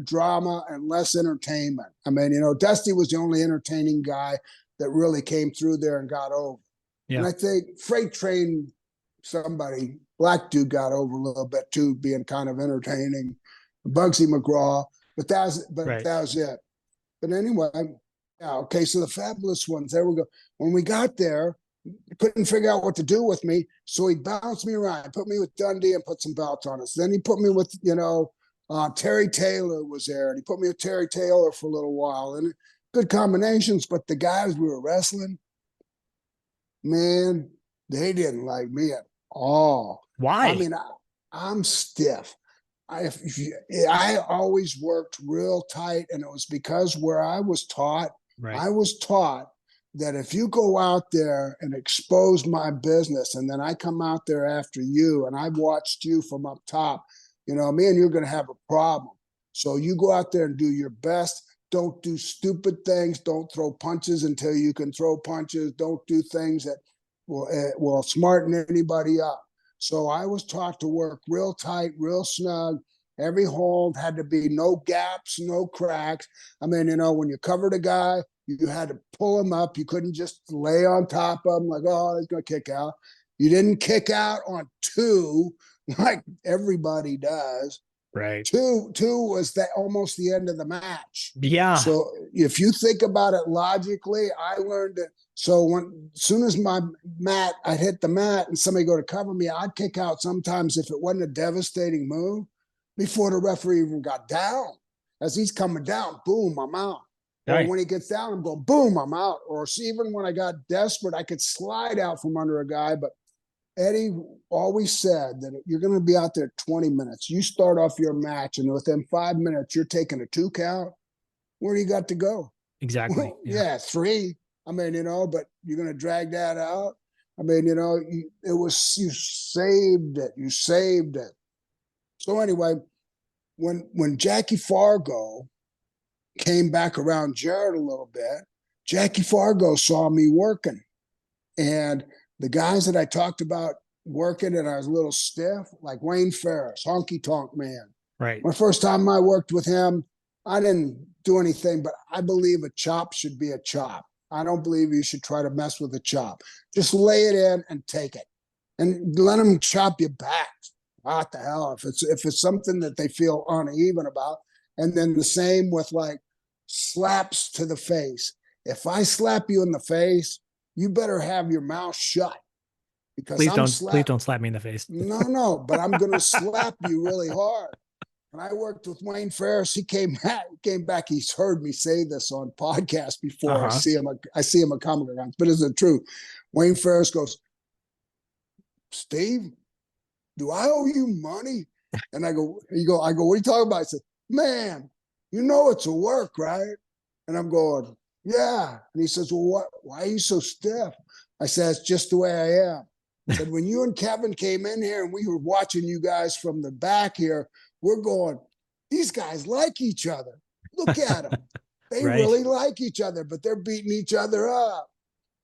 drama and less entertainment. I mean, Dusty was the only entertaining guy that really came through there and got over. Yeah. And I think Freight Train, somebody, black dude, got over a little bit too, being kind of entertaining. Bugsy McGraw. But that was it. But anyway, yeah, okay, so the Fabulous Ones, there we go. When we got there, couldn't figure out what to do with me, so he bounced me around, put me with Dundee and put some belts on us. Then he put me with, Terry Taylor was there, and he put me with Terry Taylor for a little while, and good combinations. But the guys we were wrestling, man, they didn't like me at all. Why? I mean, I'm stiff. I always worked real tight, and it was because where I was taught, I was taught that if you go out there and expose my business, and then I come out there after you, and I've watched you from up top, me and you're going to have a problem. So you go out there and do your best. Don't do stupid things. Don't throw punches until you can throw punches. Don't do things that will smarten anybody up. So I was taught to work real tight, real snug. Every hold had to be no gaps, no cracks. I mean, when you covered a guy, you had to pull him up. You couldn't just lay on top of him like, oh, he's going to kick out. You didn't kick out on 2 like everybody does. Right. 2 was almost the end of the match. Yeah. So if you think about it logically, I learned it. So as soon as I'd hit the mat and somebody go to cover me, I'd kick out sometimes if it wasn't a devastating move before the referee even got down. As he's coming down, boom, I'm out. Or Right. when he gets down, I'm going, boom, I'm out. Or see, even when I got desperate, I could slide out from under a guy. But Eddie always said that you're going to be out there 20 minutes. You start off your match, and within 5 minutes, you're taking a 2 count. Where do you got to go? Exactly. Well, yeah, 3. I mean, but you're going to drag that out. I mean, you saved it. You saved it. So anyway, when Jackie Fargo came back around Jared a little bit, Jackie Fargo saw me working. And the guys that I talked about working and I was a little stiff, like Wayne Ferris, Honky Tonk Man. Right. My first time I worked with him, I didn't do anything, but I believe a chop should be a chop. I don't believe you should try to mess with a chop. Just lay it in and take it. And let them chop you back. What the hell? If it's something that they feel uneven about. And then the same with like slaps to the face. If I slap you in the face, you better have your mouth shut. Because please don't slap me in the face. No, but I'm gonna slap you really hard. And I worked with Wayne Ferris. He came back. He's heard me say this on podcasts before. I see him at Comic Cons, but is it true? Wayne Ferris goes, Steve, do I owe you money? And I go, what are you talking about? I said, man, it's a work, right? And I'm going, yeah. And he says, well, why are you so stiff? I said, it's just the way I am. I said, when you and Kevin came in here and we were watching you guys from the back here, we're going, these guys like each other. Look at them. They Right. really like each other, but they're beating each other up.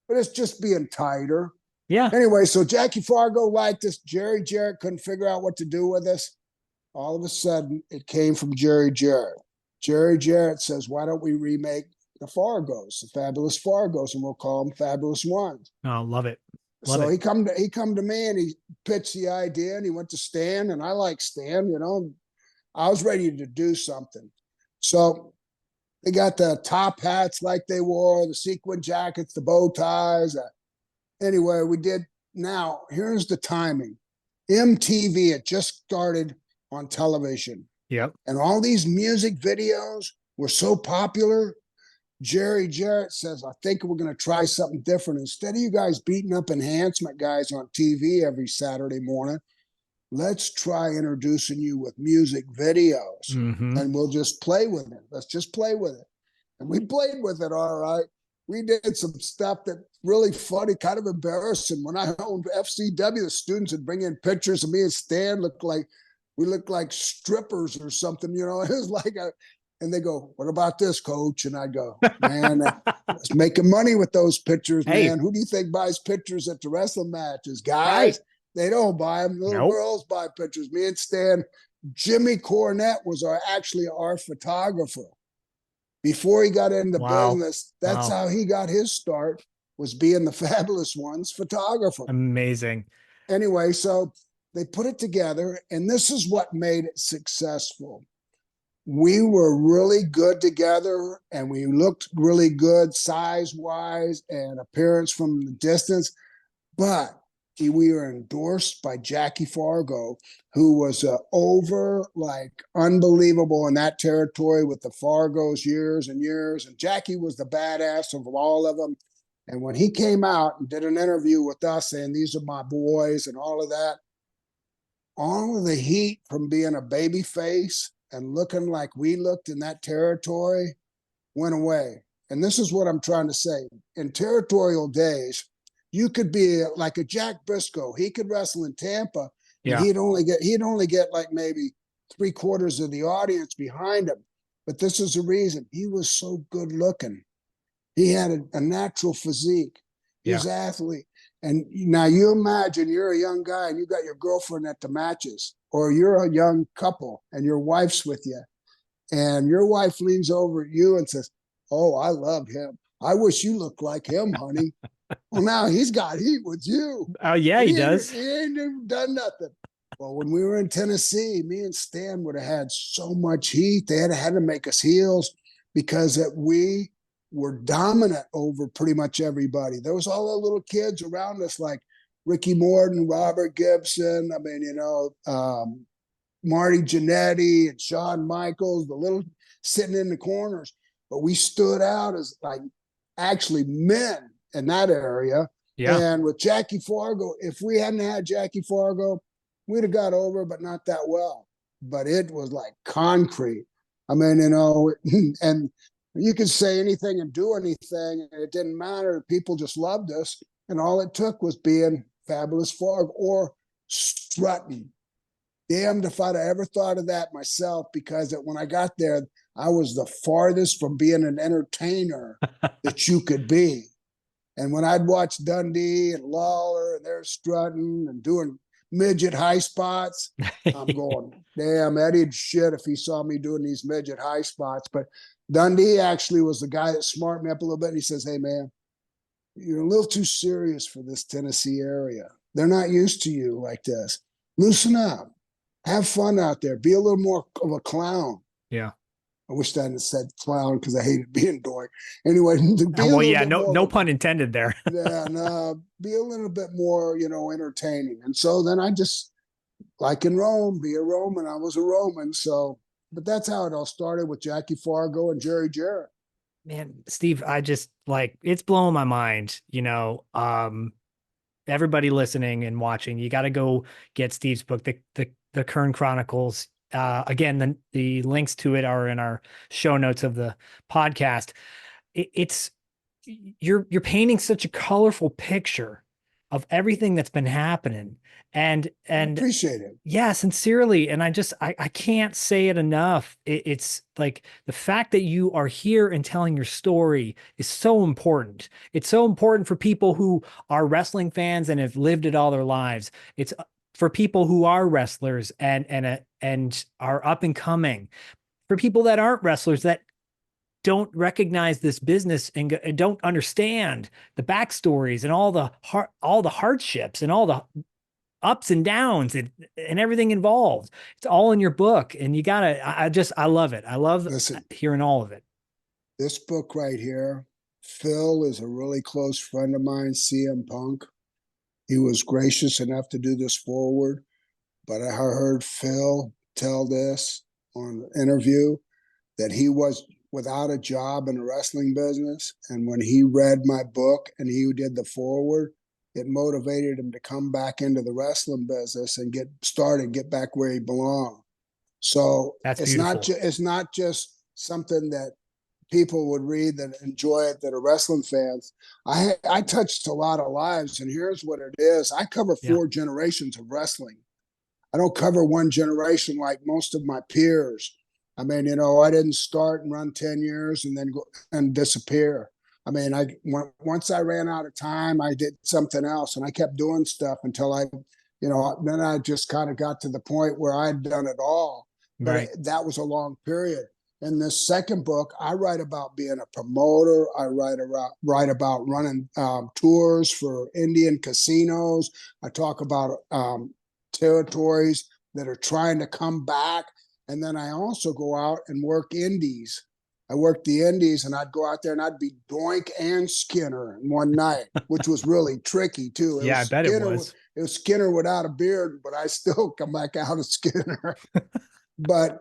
But it's just being tighter. Yeah. Anyway, so Jackie Fargo liked us. Jerry Jarrett couldn't figure out what to do with us. All of a sudden, it came from Jerry Jarrett. Jerry Jarrett says, why don't we remake the Fargos, the Fabulous Fargos, and we'll call them Fabulous Ones. Oh, love it. So he come to me and he pitched the idea and he went to Stan, and I like Stan, I was ready to do something. So they got the top hats like they wore, the sequin jackets, the bow ties. Anyway, we did. Now, here's the timing. MTV had just started on television. Yep. And all these music videos were so popular. Jerry Jarrett says, I think we're going to try something different. Instead of you guys beating up enhancement guys on TV every Saturday morning, let's try introducing you with music videos. Mm-hmm. And we'll just play with it. Let's just play with it. And we played with it, all right. We did some stuff that's really funny, kind of embarrassing. When I owned FCW, the students would bring in pictures of me and Stan, we looked like strippers or something, It was like and they go, what about this, coach? And I go, man, I was making money with those pictures, man. Who do you think buys pictures at the wrestling matches? Guys, they don't buy them. Little girls buy pictures. Me and Stan, Jimmy Cornette was actually our photographer. Before he got into business, that's how he got his start, was being the Fabulous Ones photographer. Amazing. Anyway, so they put it together, and this is what made it successful. We were really good together, and we looked really good size-wise and appearance from the distance, but we were endorsed by Jackie Fargo, who was unbelievable in that territory with the Fargos years and years. And Jackie was the badass of all of them. And when he came out and did an interview with us saying, these are my boys and all of that, all of the heat from being a baby face and looking like we looked in that territory went away. And this is what I'm trying to say. In territorial days, you could be like a Jack Briscoe. He could wrestle in Tampa, and he'd only get like maybe 3/4 of the audience behind him. But this is the reason. He was so good looking. He had a natural physique. He was an athlete. And now you imagine you're a young guy and you got your girlfriend at the matches, or you're a young couple and your wife's with you, and your wife leans over at you and says, oh, I love him. I wish you looked like him, honey. Well, now he's got heat with you. Oh, yeah, he does. He ain't even done nothing. Well, when we were in Tennessee, me and Stan would have had so much heat. They had to make us heels because we were dominant over pretty much everybody. There was all the little kids around us like Ricky Morton, Robert Gibson. I mean, Marty Jannetty and Shawn Michaels, the little sitting in the corners. but we stood out as like actually men in that area. Yeah. And with Jackie Fargo, if we hadn't had Jackie Fargo, we'd have got over, but not that well. But it was like concrete. I mean, you know, and you could say anything and do anything, and it didn't matter. People just loved us, and all it took was being Fabulous Fargo or strutting. Damned if I'd ever thought of that myself, because when I got there, I was the farthest from being an entertainer that you could be. And when I'd watch Dundee and Lawler and they're strutting and doing midget high spots, I'm going, damn, Eddie'd shit if he saw me doing these midget high spots. But Dundee actually was the guy that smartened me up a little bit. And he says, hey, man, you're a little too serious for this Tennessee area. They're not used to you like this. Loosen up. Have fun out there. Be a little more of a clown. Yeah. I wish I hadn't said clown because I hated being Doink. Anyway, well, yeah, no pun intended there. Yeah, no, be a little bit more, you know, entertaining. And so then I just, like in Rome, be a Roman. I was a Roman. So, but that's how it all started with Jackie Fargo and Jerry Jarrett. Man, Steve, I just like, it's blowing my mind, you know. Everybody listening and watching, you got to go get Steve's book, the Keirn Chronicles. Again, the links to it are in our show notes of the podcast. You're painting such a colorful picture of everything that's been happening, and I appreciate it. Yeah, sincerely. And I can't say it enough. It's like the fact that you are here and telling your story is so important. It's so important for people who are wrestling fans and have lived it all their lives. It's for people who are wrestlers and are up and coming, for people that aren't wrestlers that don't recognize this business and don't understand the backstories and all the hardships and all the ups and downs and everything involved. It's all in your book, and you gotta. I love it. I love hearing all of it. This book right here, Phil is a really close friend of mine, CM Punk. He was gracious enough to do this forward, but I heard Phil tell this on an interview that he was without a job in the wrestling business. And when he read my book and he did the forward, it motivated him to come back into the wrestling business and get back where he belonged. So it's not just something that people would read that enjoy it, that are wrestling fans. I touched a lot of lives, and here's what it is. I cover 4 generations of wrestling. I don't cover one generation like most of my peers. I mean, you know, I didn't start and run 10 years and then go and disappear. I mean, once I ran out of time, I did something else, and I kept doing stuff until then I just kind of got to the point where I'd done it all. But that was a long period. In this second book, I write about being a promoter. I write about running tours for Indian casinos. I talk about territories that are trying to come back. And then I also go out and work indies. I worked the indies, and I'd go out there and I'd be Doink and Skinner in one night, which was really tricky too. I bet it was. It was Skinner without a beard, but I still come back out as Skinner. But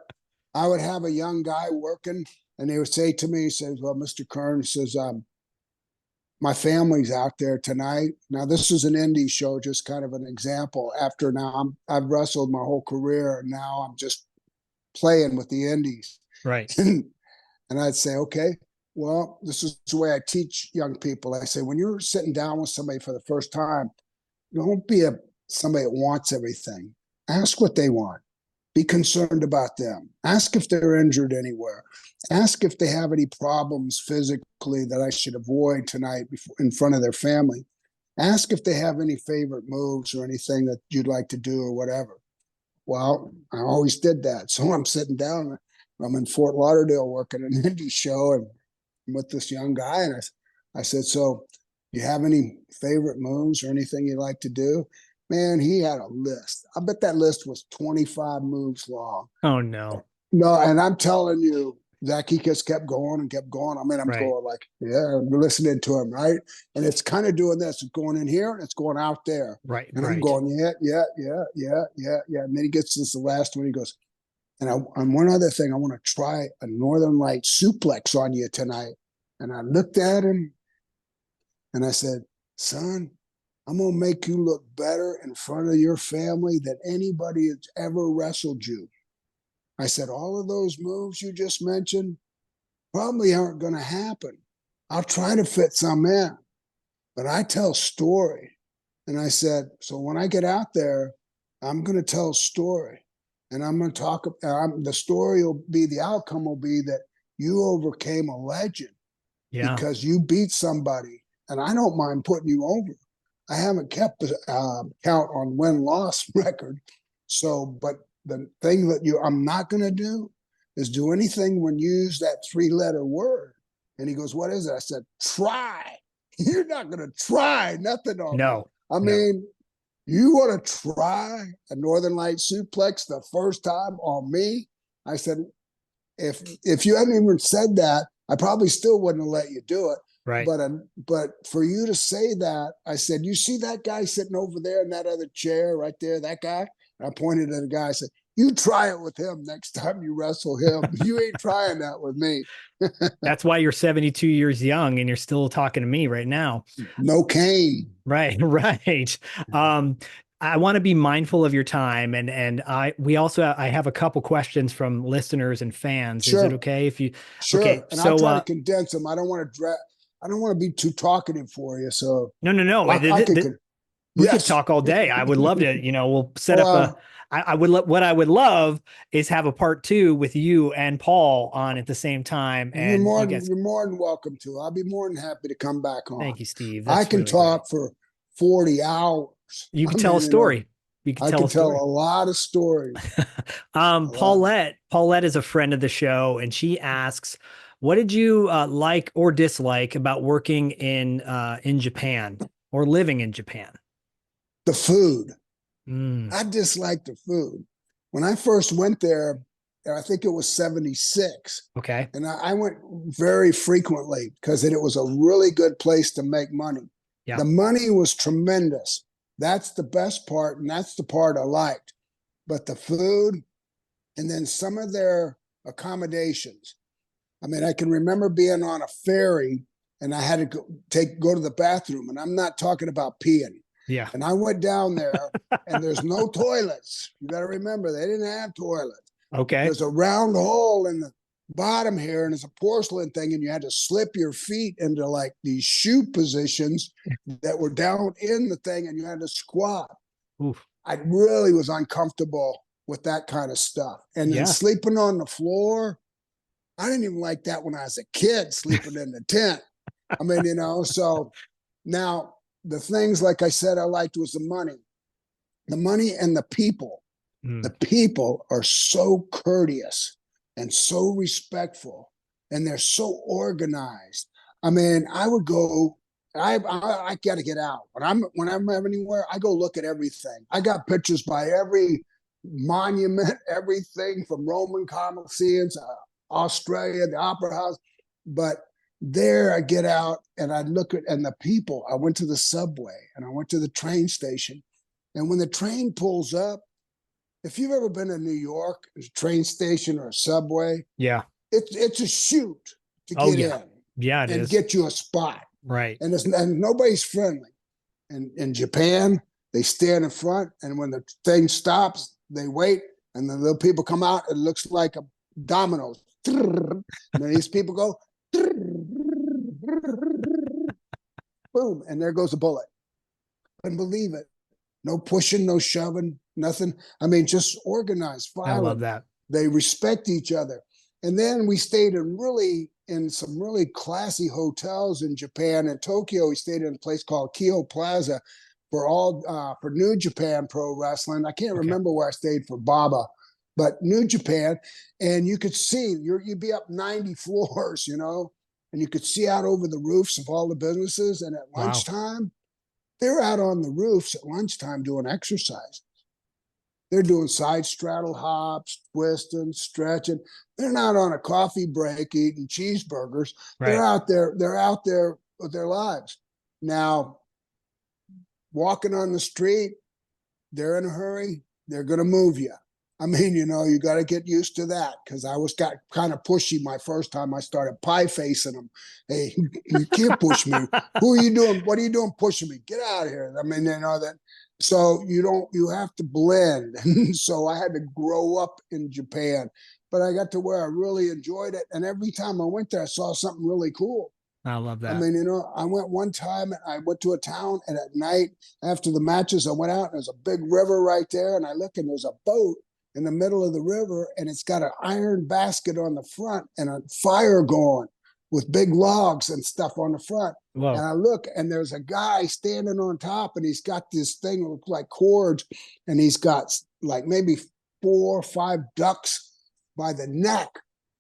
I would have a young guy working, and they would say to me, he says, well, Mr. Keirn says, my family's out there tonight. Now, this is an indie show, just kind of an example. After now, I've wrestled my whole career, and now I'm just playing with the indies. Right. And I'd say, okay, well, this is the way I teach young people. I say, when you're sitting down with somebody for the first time, don't be somebody that wants everything. Ask what they want. Be concerned about them. Ask if they're injured anywhere. Ask if they have any problems physically that I should avoid tonight in front of their family. Ask if they have any favorite moves or anything that you'd like to do or whatever. Well, I always did that. So I'm sitting down. I'm in Fort Lauderdale working an indie show, and I'm with this young guy. And I said, so you have any favorite moves or anything you like to do? Man, he had a list. I bet that list was 25 moves long. Oh, no. No, and I'm telling you, Zach, he just kept going and kept going. I mean, I'm going like, yeah, I'm listening to him, right? And it's kind of doing this. It's going in here and it's going out there. Right. And I'm going, yeah. And then he gets to the last one. He goes, and one other thing, I want to try a Northern Light suplex on you tonight. And I looked at him and I said, son, I'm going to make you look better in front of your family than anybody that's ever wrestled you. I said, all of those moves you just mentioned probably aren't going to happen. I'll try to fit some in, but I tell story. And I said, so when I get out there, I'm going to tell a story. And I'm going to talk, the story will be, the outcome will be that you overcame a legend because you beat somebody. And I don't mind putting you over. I haven't kept a count on win-loss record. So, but the thing that I'm not going to do is do anything when you use that 3-letter word. And he goes, what is it? I said, try. You're not going to try nothing on me. I mean, you want to try a Northern Light suplex the first time on me? I said, if you hadn't even said that, I probably still wouldn't have let you do it. Right. But for you to say that, I said, you see that guy sitting over there in that other chair right there, that guy? And I pointed at the guy. I said, you try it with him next time you wrestle him. You ain't trying that with me. That's why you're 72 years young and you're still talking to me right now. No cane. Right, right. I want to be mindful of your time, and I have a couple questions from listeners and fans. Sure. Is it okay if you? Sure. Okay, and I'll try to condense them. I don't want to be too talkative for you. So no. We could talk all day. I would love to. We'll set up what I would love is have a part 2 with you and Paul on at the same time. And you're more than welcome to. I'll be more than happy to come back on. Thank you, Steve. I can really talk for 40 hours. You can tell a story. I can tell a lot of stories. Paulette is a friend of the show, and she asks, what did you like or dislike about working in Japan or living in Japan? The food. I dislike the food. When I first went there, I think it was 76. Okay. And I went very frequently because it was a really good place to make money. Yeah. The money was tremendous. That's the best part, and that's the part I liked. But the food, and then some of their accommodations. I mean, I can remember being on a ferry, and I had to go to the bathroom, and I'm not talking about peeing. Yeah. And I went down there, and there's no toilets. You got to remember, they didn't have toilets. Okay. There's a round hole in the bottom here, and it's a porcelain thing, and you had to slip your feet into like these shoe positions that were down in the thing, and you had to squat. Oof. I really was uncomfortable with that kind of stuff. And then sleeping on the floor, I didn't even like that when I was a kid, sleeping in the tent. I mean, so now the things, like I said, I liked was the money and the people. The people are so courteous and so respectful, and they're so organized. I mean, I would go, I got to get out. When I'm anywhere, I go look at everything. I got pictures by every monument, everything from Roman Colosseums, Australia, the Opera House. But there I get out and I look at, and the people, I went to the subway and I went to the train station. And when the train pulls up, if you've ever been to New York, a train station or a subway, it's a shoot to get in. Yeah, it and is. Get you a spot. Right. And nobody's friendly. And in Japan, they stand in front, and when the thing stops, they wait, and the little people come out. It looks like a dominoes. And then these people go, boom, and there goes a bullet. Couldn't believe it. No pushing, no shoving, nothing. I mean, just organized, violent. I love that. They respect each other. And then we stayed in some really classy hotels in Japan. In Tokyo, we stayed in a place called Kyo Plaza for New Japan Pro Wrestling. I can't remember where I stayed for Baba, but New Japan. And you could see, you'd be up 90 floors, and you could see out over the roofs of all the businesses. And at lunchtime, they're out on the roofs at lunchtime doing exercise. They're doing side straddle hops, twisting, stretching. They're not on a coffee break eating cheeseburgers. Right. They're out there with their lives. Now, walking on the street, they're in a hurry. They're going to move you. I mean, you got to get used to that because I got kind of pushy my first time I started pie facing them. Hey, you can't push me. Who are you doing? What are you doing pushing me? Get out of here. I mean, that. So you have to blend. And so I had to grow up in Japan, but I got to where I really enjoyed it. And every time I went there, I saw something really cool. I love that. I mean, I went one time and I went to a town, and at night after the matches, I went out and there's a big river right there. And I look and there's a boat in the middle of the river, and it's got an iron basket on the front and a fire going with big logs and stuff on the front. Whoa. And I look and there's a guy standing on top, and he's got this thing that looks like cords, and he's got like maybe 4 or 5 ducks by the neck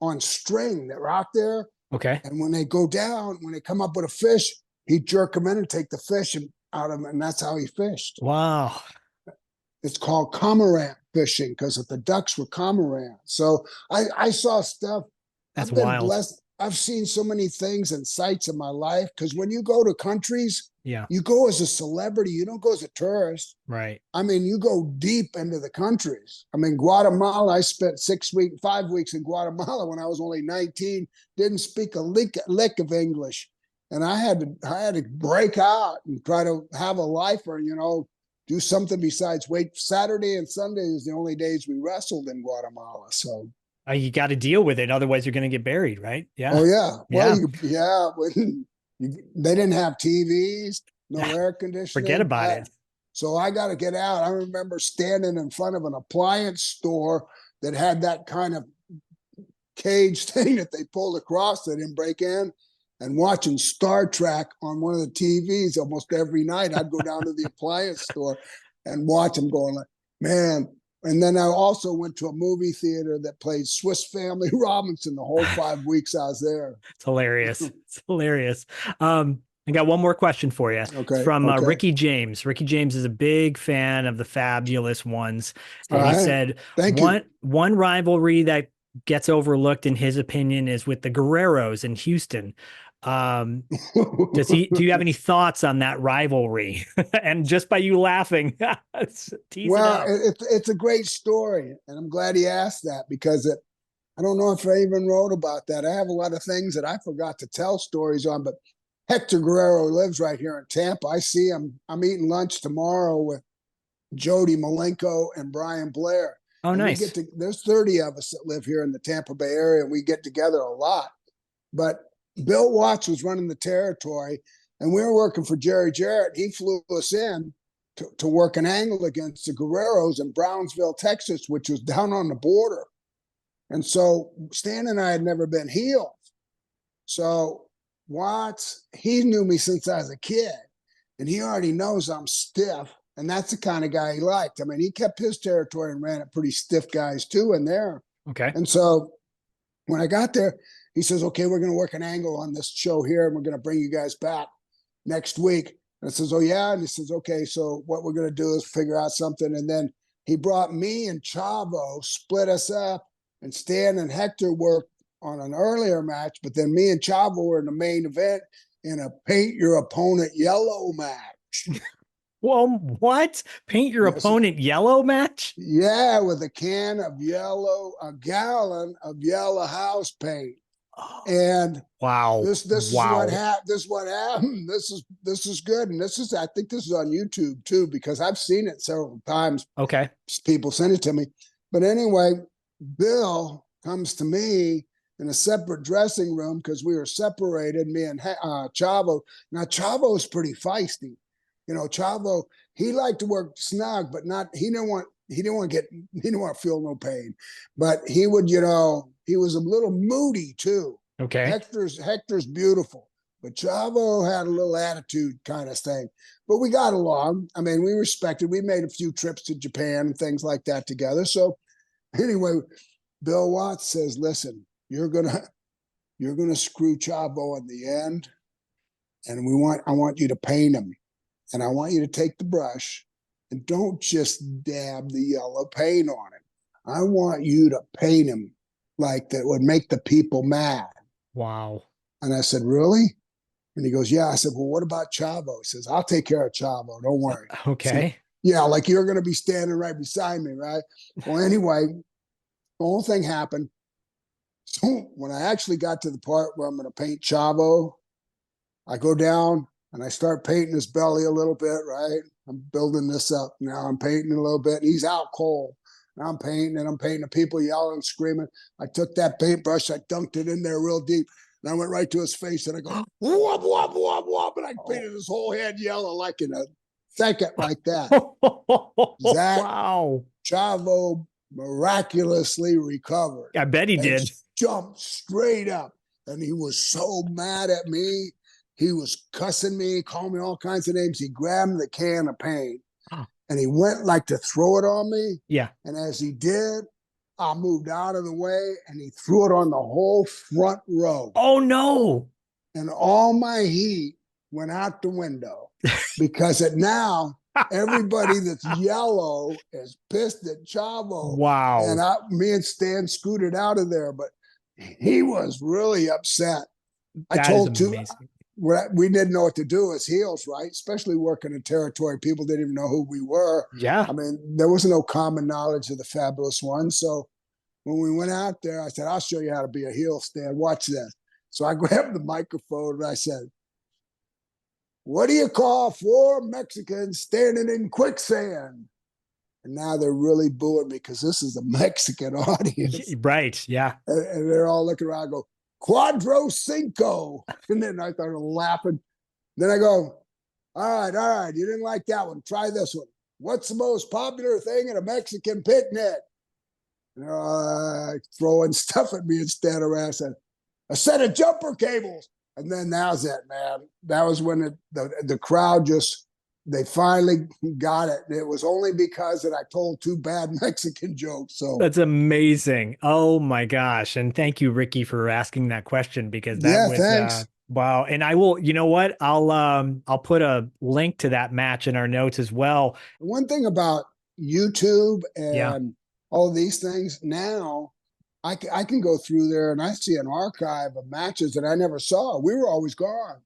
on string that are out there. Okay. And when they go down, when they come up with a fish, he'd jerk them in and take the fish out of them, and that's how he fished. Wow. It's called cormorant fishing because the ducks were cormorant. So I saw stuff. That's I've been wild. blessed. I've seen so many things and sights in my life because when you go to countries, Yeah. you go as a celebrity. You don't go as a tourist. Right. I mean, you go deep into the countries. I mean, Guatemala, I spent 5 weeks in Guatemala when I was only 19, didn't speak a lick of English. And I had to break out and try to have a life or, do something besides wait. Saturday and Sunday is the only days we wrestled in Guatemala. So you got to deal with it. Otherwise you're going to get buried. Right. Yeah. Oh yeah. Yeah. Well, they didn't have TVs, no air conditioning. Forget about it. So I got to get out. I remember standing in front of an appliance store that had that kind of cage thing that they pulled across that didn't break in, and watching Star Trek on one of the TVs almost every night. I'd go down to the appliance store and watch them going like, man. And then I also went to a movie theater that played Swiss Family Robinson the whole 5 weeks I was there. It's hilarious. It's hilarious. I got one more question for you. Okay. It's from okay. Ricky James. Ricky James is a big fan of the Fabulous Ones. And he said, one rivalry that gets overlooked in his opinion is with the Guerreros in Houston. Do you have any thoughts on that rivalry? And just by you laughing, it's a great story, and I'm glad he asked that because I don't know if I even wrote about that. I have a lot of things that I forgot to tell stories on, but Hector Guerrero lives right here in Tampa. I see him. I'm eating lunch tomorrow with Jody Malenko and Brian Blair. Oh, and nice. There's 30 of us that live here in the Tampa Bay area, and we get together a lot. But Bill Watts was running the territory, and we were working for Jerry Jarrett. He flew us in to work an angle against the Guerreros in Brownsville, Texas, which was down on the border. And so Stan and I had never been healed. So Watts, he knew me since I was a kid, and he already knows I'm stiff, and that's the kind of guy he liked. I mean, he kept his territory and ran it pretty stiff guys too in there. Okay. And so when I got there, he says, okay, we're going to work an angle on this show here, and we're going to bring you guys back next week. And I says, oh, yeah. And he says, okay, so what we're going to do is figure out something. And then he brought me and Chavo, split us up, and Stan and Hector worked on an earlier match. But then me and Chavo were in the main event in a paint your opponent yellow match. Well, what? Paint your opponent yellow match? Yeah, with a gallon of yellow house paint. And wow, this is what happened. This is what happened. This is good, and I think this is on YouTube too because I've seen it several times. Okay, people send it to me. But anyway, Bill comes to me in a separate dressing room because we were separated. Me and Chavo. Now Chavo's pretty feisty. Chavo, he liked to work snug, but he didn't want to feel no pain. But he would, he was a little moody too. Okay. Hector's beautiful, but Chavo had a little attitude kind of thing. But we got along. I mean, we respected. We made a few trips to Japan and things like that together. So anyway, Bill Watts says, listen, you're gonna screw Chavo in the end, and I want you to paint him. And I want you to take the brush and don't just dab the yellow paint on it. I want you to paint him like that would make the people mad. Wow. And I said, really? And he goes, yeah. I said, well, what about Chavo? He says, I'll take care of Chavo. Don't worry. Okay. Yeah, like you're going to be standing right beside me, right? Well, anyway, the whole thing happened. So when I actually got to the part where I'm going to paint Chavo, I go down and I start painting his belly a little bit, right? I'm building this up. Now I'm painting a little bit. And he's out cold. And I'm painting and I'm painting. The people yelling and screaming. I took that paintbrush, I dunked it in there real deep. And I went right to his face and I go, whoop, whoop, whoop, whoop. And I painted his whole head yellow like in a second like that. Zak Wow. Chavo miraculously recovered. I bet he did. Jumped straight up. And he was so mad at me. He was cussing me, calling me all kinds of names. He grabbed the can of paint and he went like to throw it on me. Yeah. And as he did, I moved out of the way and he threw it on the whole front row. Oh, no. And all my heat went out the window because now everybody that's yellow is pissed at Chavo. Wow. And me and Stan scooted out of there, but he was really upset. I told we didn't know what to do as heels, right? Especially working in territory. People didn't even know who we were. Yeah. I mean, there was no common knowledge of the Fabulous One. So when we went out there, I said, I'll show you how to be a heel, Stan. Watch this. So I grabbed the microphone and I said, what do you call 4 Mexicans standing in quicksand? And now they're really booing me because this is a Mexican audience. Right, yeah. And they're all looking around, go, Cuadro Cinco. And then I started laughing. Then I go, all right, you didn't like that one. Try this one. What's the most popular thing at a Mexican picnic? Throwing stuff at me instead of I said, a set of jumper cables. And then that was it, man. That was when the crowd they finally got it. It was only because that I told 2 bad Mexican jokes. So that's amazing. Oh my gosh. And thank you, Ricky, for asking that question because that was thanks. Wow. And I will, you know what? I'll put a link to that match in our notes as well. One thing about YouTube and all of these things now, I can go through there and I see an archive of matches that I never saw. We were always gone.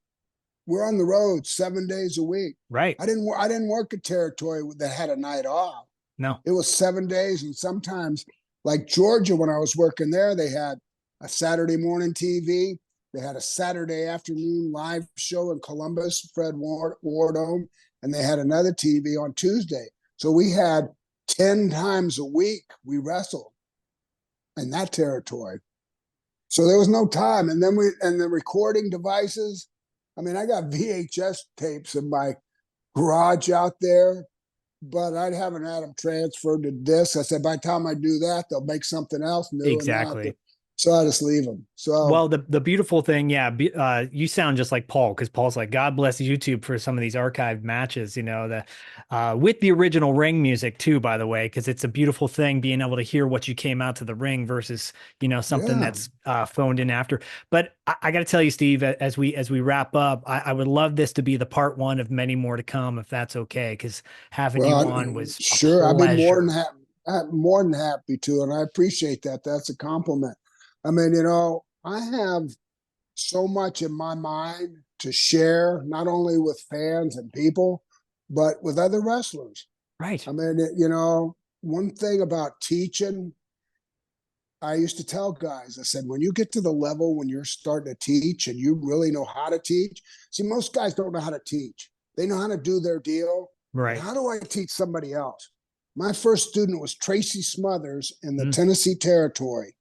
We're on the road 7 days a week. Right. I didn't work a territory that had a night off. No. It was 7 days. And sometimes, like Georgia, when I was working there, they had a Saturday morning TV. They had a Saturday afternoon live show in Columbus, Fred Wardome, and they had another TV on Tuesday. So we had 10 times a week we wrestled in that territory. So there was no time. And then the recording devices, I mean, I got VHS tapes in my garage out there, but I haven't had them transferred to discs. I said, by the time I do that, they'll make something else new. Exactly. So I just leave them. So well, the beautiful thing, you sound just like Paul, because Paul's like, God bless YouTube for some of these archived matches, you know, with the original ring music too, by the way, because it's a beautiful thing being able to hear what you came out to the ring versus, you know, something that's phoned in after. But I got to tell you, Steve, as we wrap up, I would love this to be the part 1 of many more to come, if that's okay, because having you on was sure. I'd be more than happy to, and I appreciate that. That's a compliment. I mean, you know, I have so much in my mind to share, not only with fans and people, but with other wrestlers. Right. I mean, you know, one thing about teaching, I used to tell guys, I said, when you get to the level when you're starting to teach and you really know how to teach, see, most guys don't know how to teach. They know how to do their deal. Right. How do I teach somebody else? My first student was Tracy Smothers in the Tennessee territory.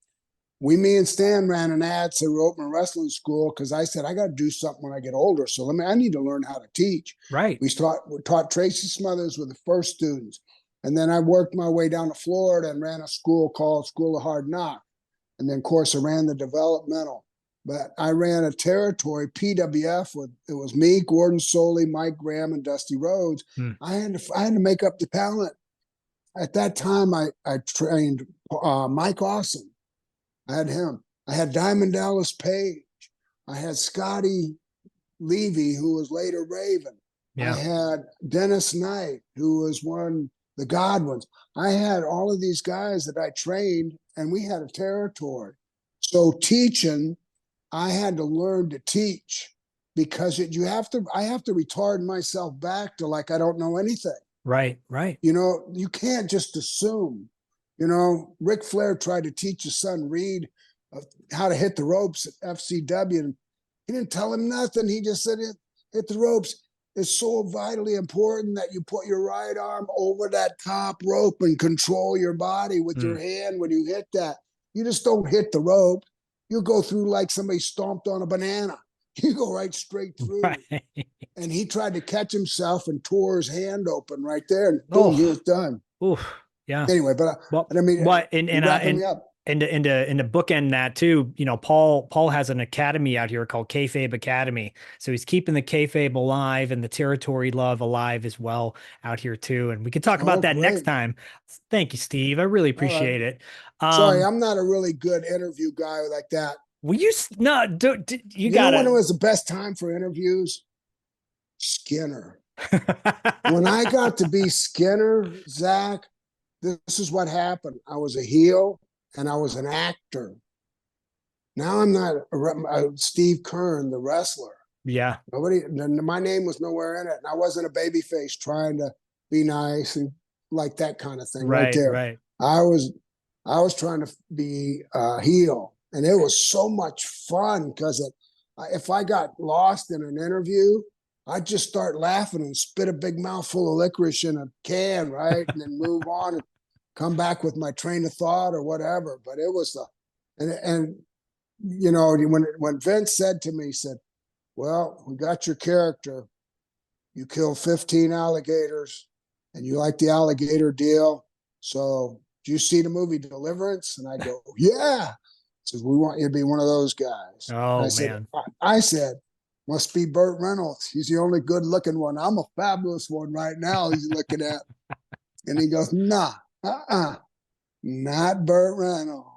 Me and Stan ran an ad to Open Wrestling School because I said, I got to do something when I get older. So I need to learn how to teach. Right. We taught Tracy Smothers with the first students. And then I worked my way down to Florida and ran a school called School of Hard Knock. And then, of course, I ran the developmental. But I ran a territory, PWF, it was me, Gordon Soley, Mike Graham, and Dusty Rhodes. I had to make up the talent. At that time, I trained Mike Awesome. I had him. I had Diamond Dallas Page. I had Scotty Levy, who was later Raven. Yeah. I had Dennis Knight, who was the Godwins. I had all of these guys that I trained, and we had a territory. So teaching, I had to learn to teach because I have to retard myself back to like I don't know anything. Right, right. You know, you can't just assume. You know, Ric Flair tried to teach his son Reed how to hit the ropes at FCW, and he didn't tell him nothing. He just said, hit the ropes. It's so vitally important that you put your right arm over that top rope and control your body with your hand when you hit that. You just don't hit the rope. You go through like somebody stomped on a banana. You go right straight through. Right. And he tried to catch himself and tore his hand open right there, and boom, he was done. Oof. Yeah. Anyway, but Well, I mean, what wrapping me up. And to bookend that too, you know, Paul has an academy out here called Kayfabe Academy. So he's keeping the kayfabe alive and the territory love alive as well out here too. And we can talk about that next time. Thank you, Steve. I really appreciate it. Sorry, I'm not a really good interview guy like that. Well, you you got know when it was the best time for interviews? Skinner. When I got to be Skinner, Zach, this is what happened. I was a heel and I was an actor. Now I'm not Steve Keirn, the wrestler. Yeah. My name was nowhere in it. And I wasn't a baby face trying to be nice and like that kind of thing right there. Right. I was trying to be a heel, and it was so much fun because if I got lost in an interview, I'd just start laughing and spit a big mouthful of licorice in a can, right? And then move on and come back with my train of thought or whatever. But it was and you know, when Vince said to me, he said, well, we got your character. You killed 15 alligators and you like the alligator deal. So do you see the movie Deliverance? And I go, yeah. Says, we want you to be one of those guys. Oh, man. I said, must be Burt Reynolds. He's the only good looking one. I'm a fabulous one right now he's looking at. And he goes, nah, not Burt Reynolds.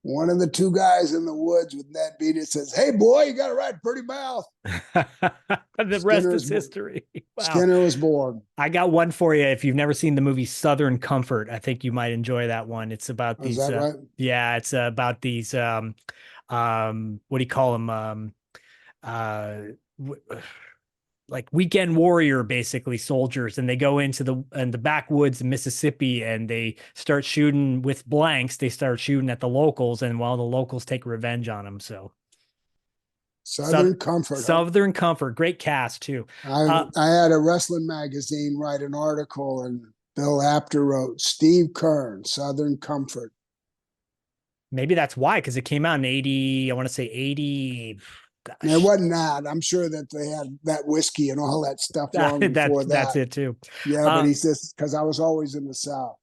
One of the two guys in the woods with that beat, it says, hey, boy, you got a right pretty mouth. The rest is history. Wow. Skinner was born. I got one for you. If you've never seen the movie Southern Comfort, I think you might enjoy that one. It's about these. Is that right? Yeah, it's about these. What do you call them? Like weekend warrior, basically soldiers, and they go into the backwoods of Mississippi and they start shooting with blanks. They start shooting at the locals, and while the locals take revenge on them. So Southern Comfort, great cast too. I had a wrestling magazine write an article, and Bill Apter wrote Steve Keirn, Southern Comfort. Maybe that's why, because it came out in 80. I want to say 80. Gosh. It wasn't that. I'm sure that they had that whiskey and all that stuff long before that. That's it too. Yeah, but he says, because I was always in the South.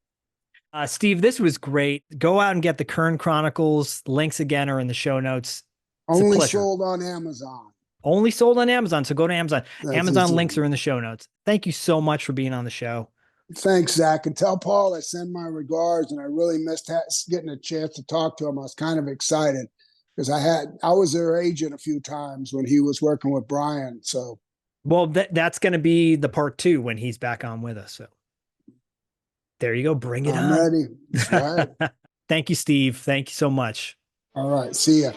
Steve, this was great. Go out and get the Keirn Chronicles. Links again are in the show notes. Only sold on Amazon. Only sold on Amazon. So go to Amazon. Amazon links are in the show notes. Thank you so much for being on the show. Thanks, Zach. And tell Paul I send my regards, and I really missed getting a chance to talk to him. I was kind of excited because I was their agent a few times when he was working with Brian. So, well, that's going to be the part 2 when he's back on with us. So there you go. Bring it on. I'm ready. That's right. Thank you, Steve. Thank you so much. All right. See ya.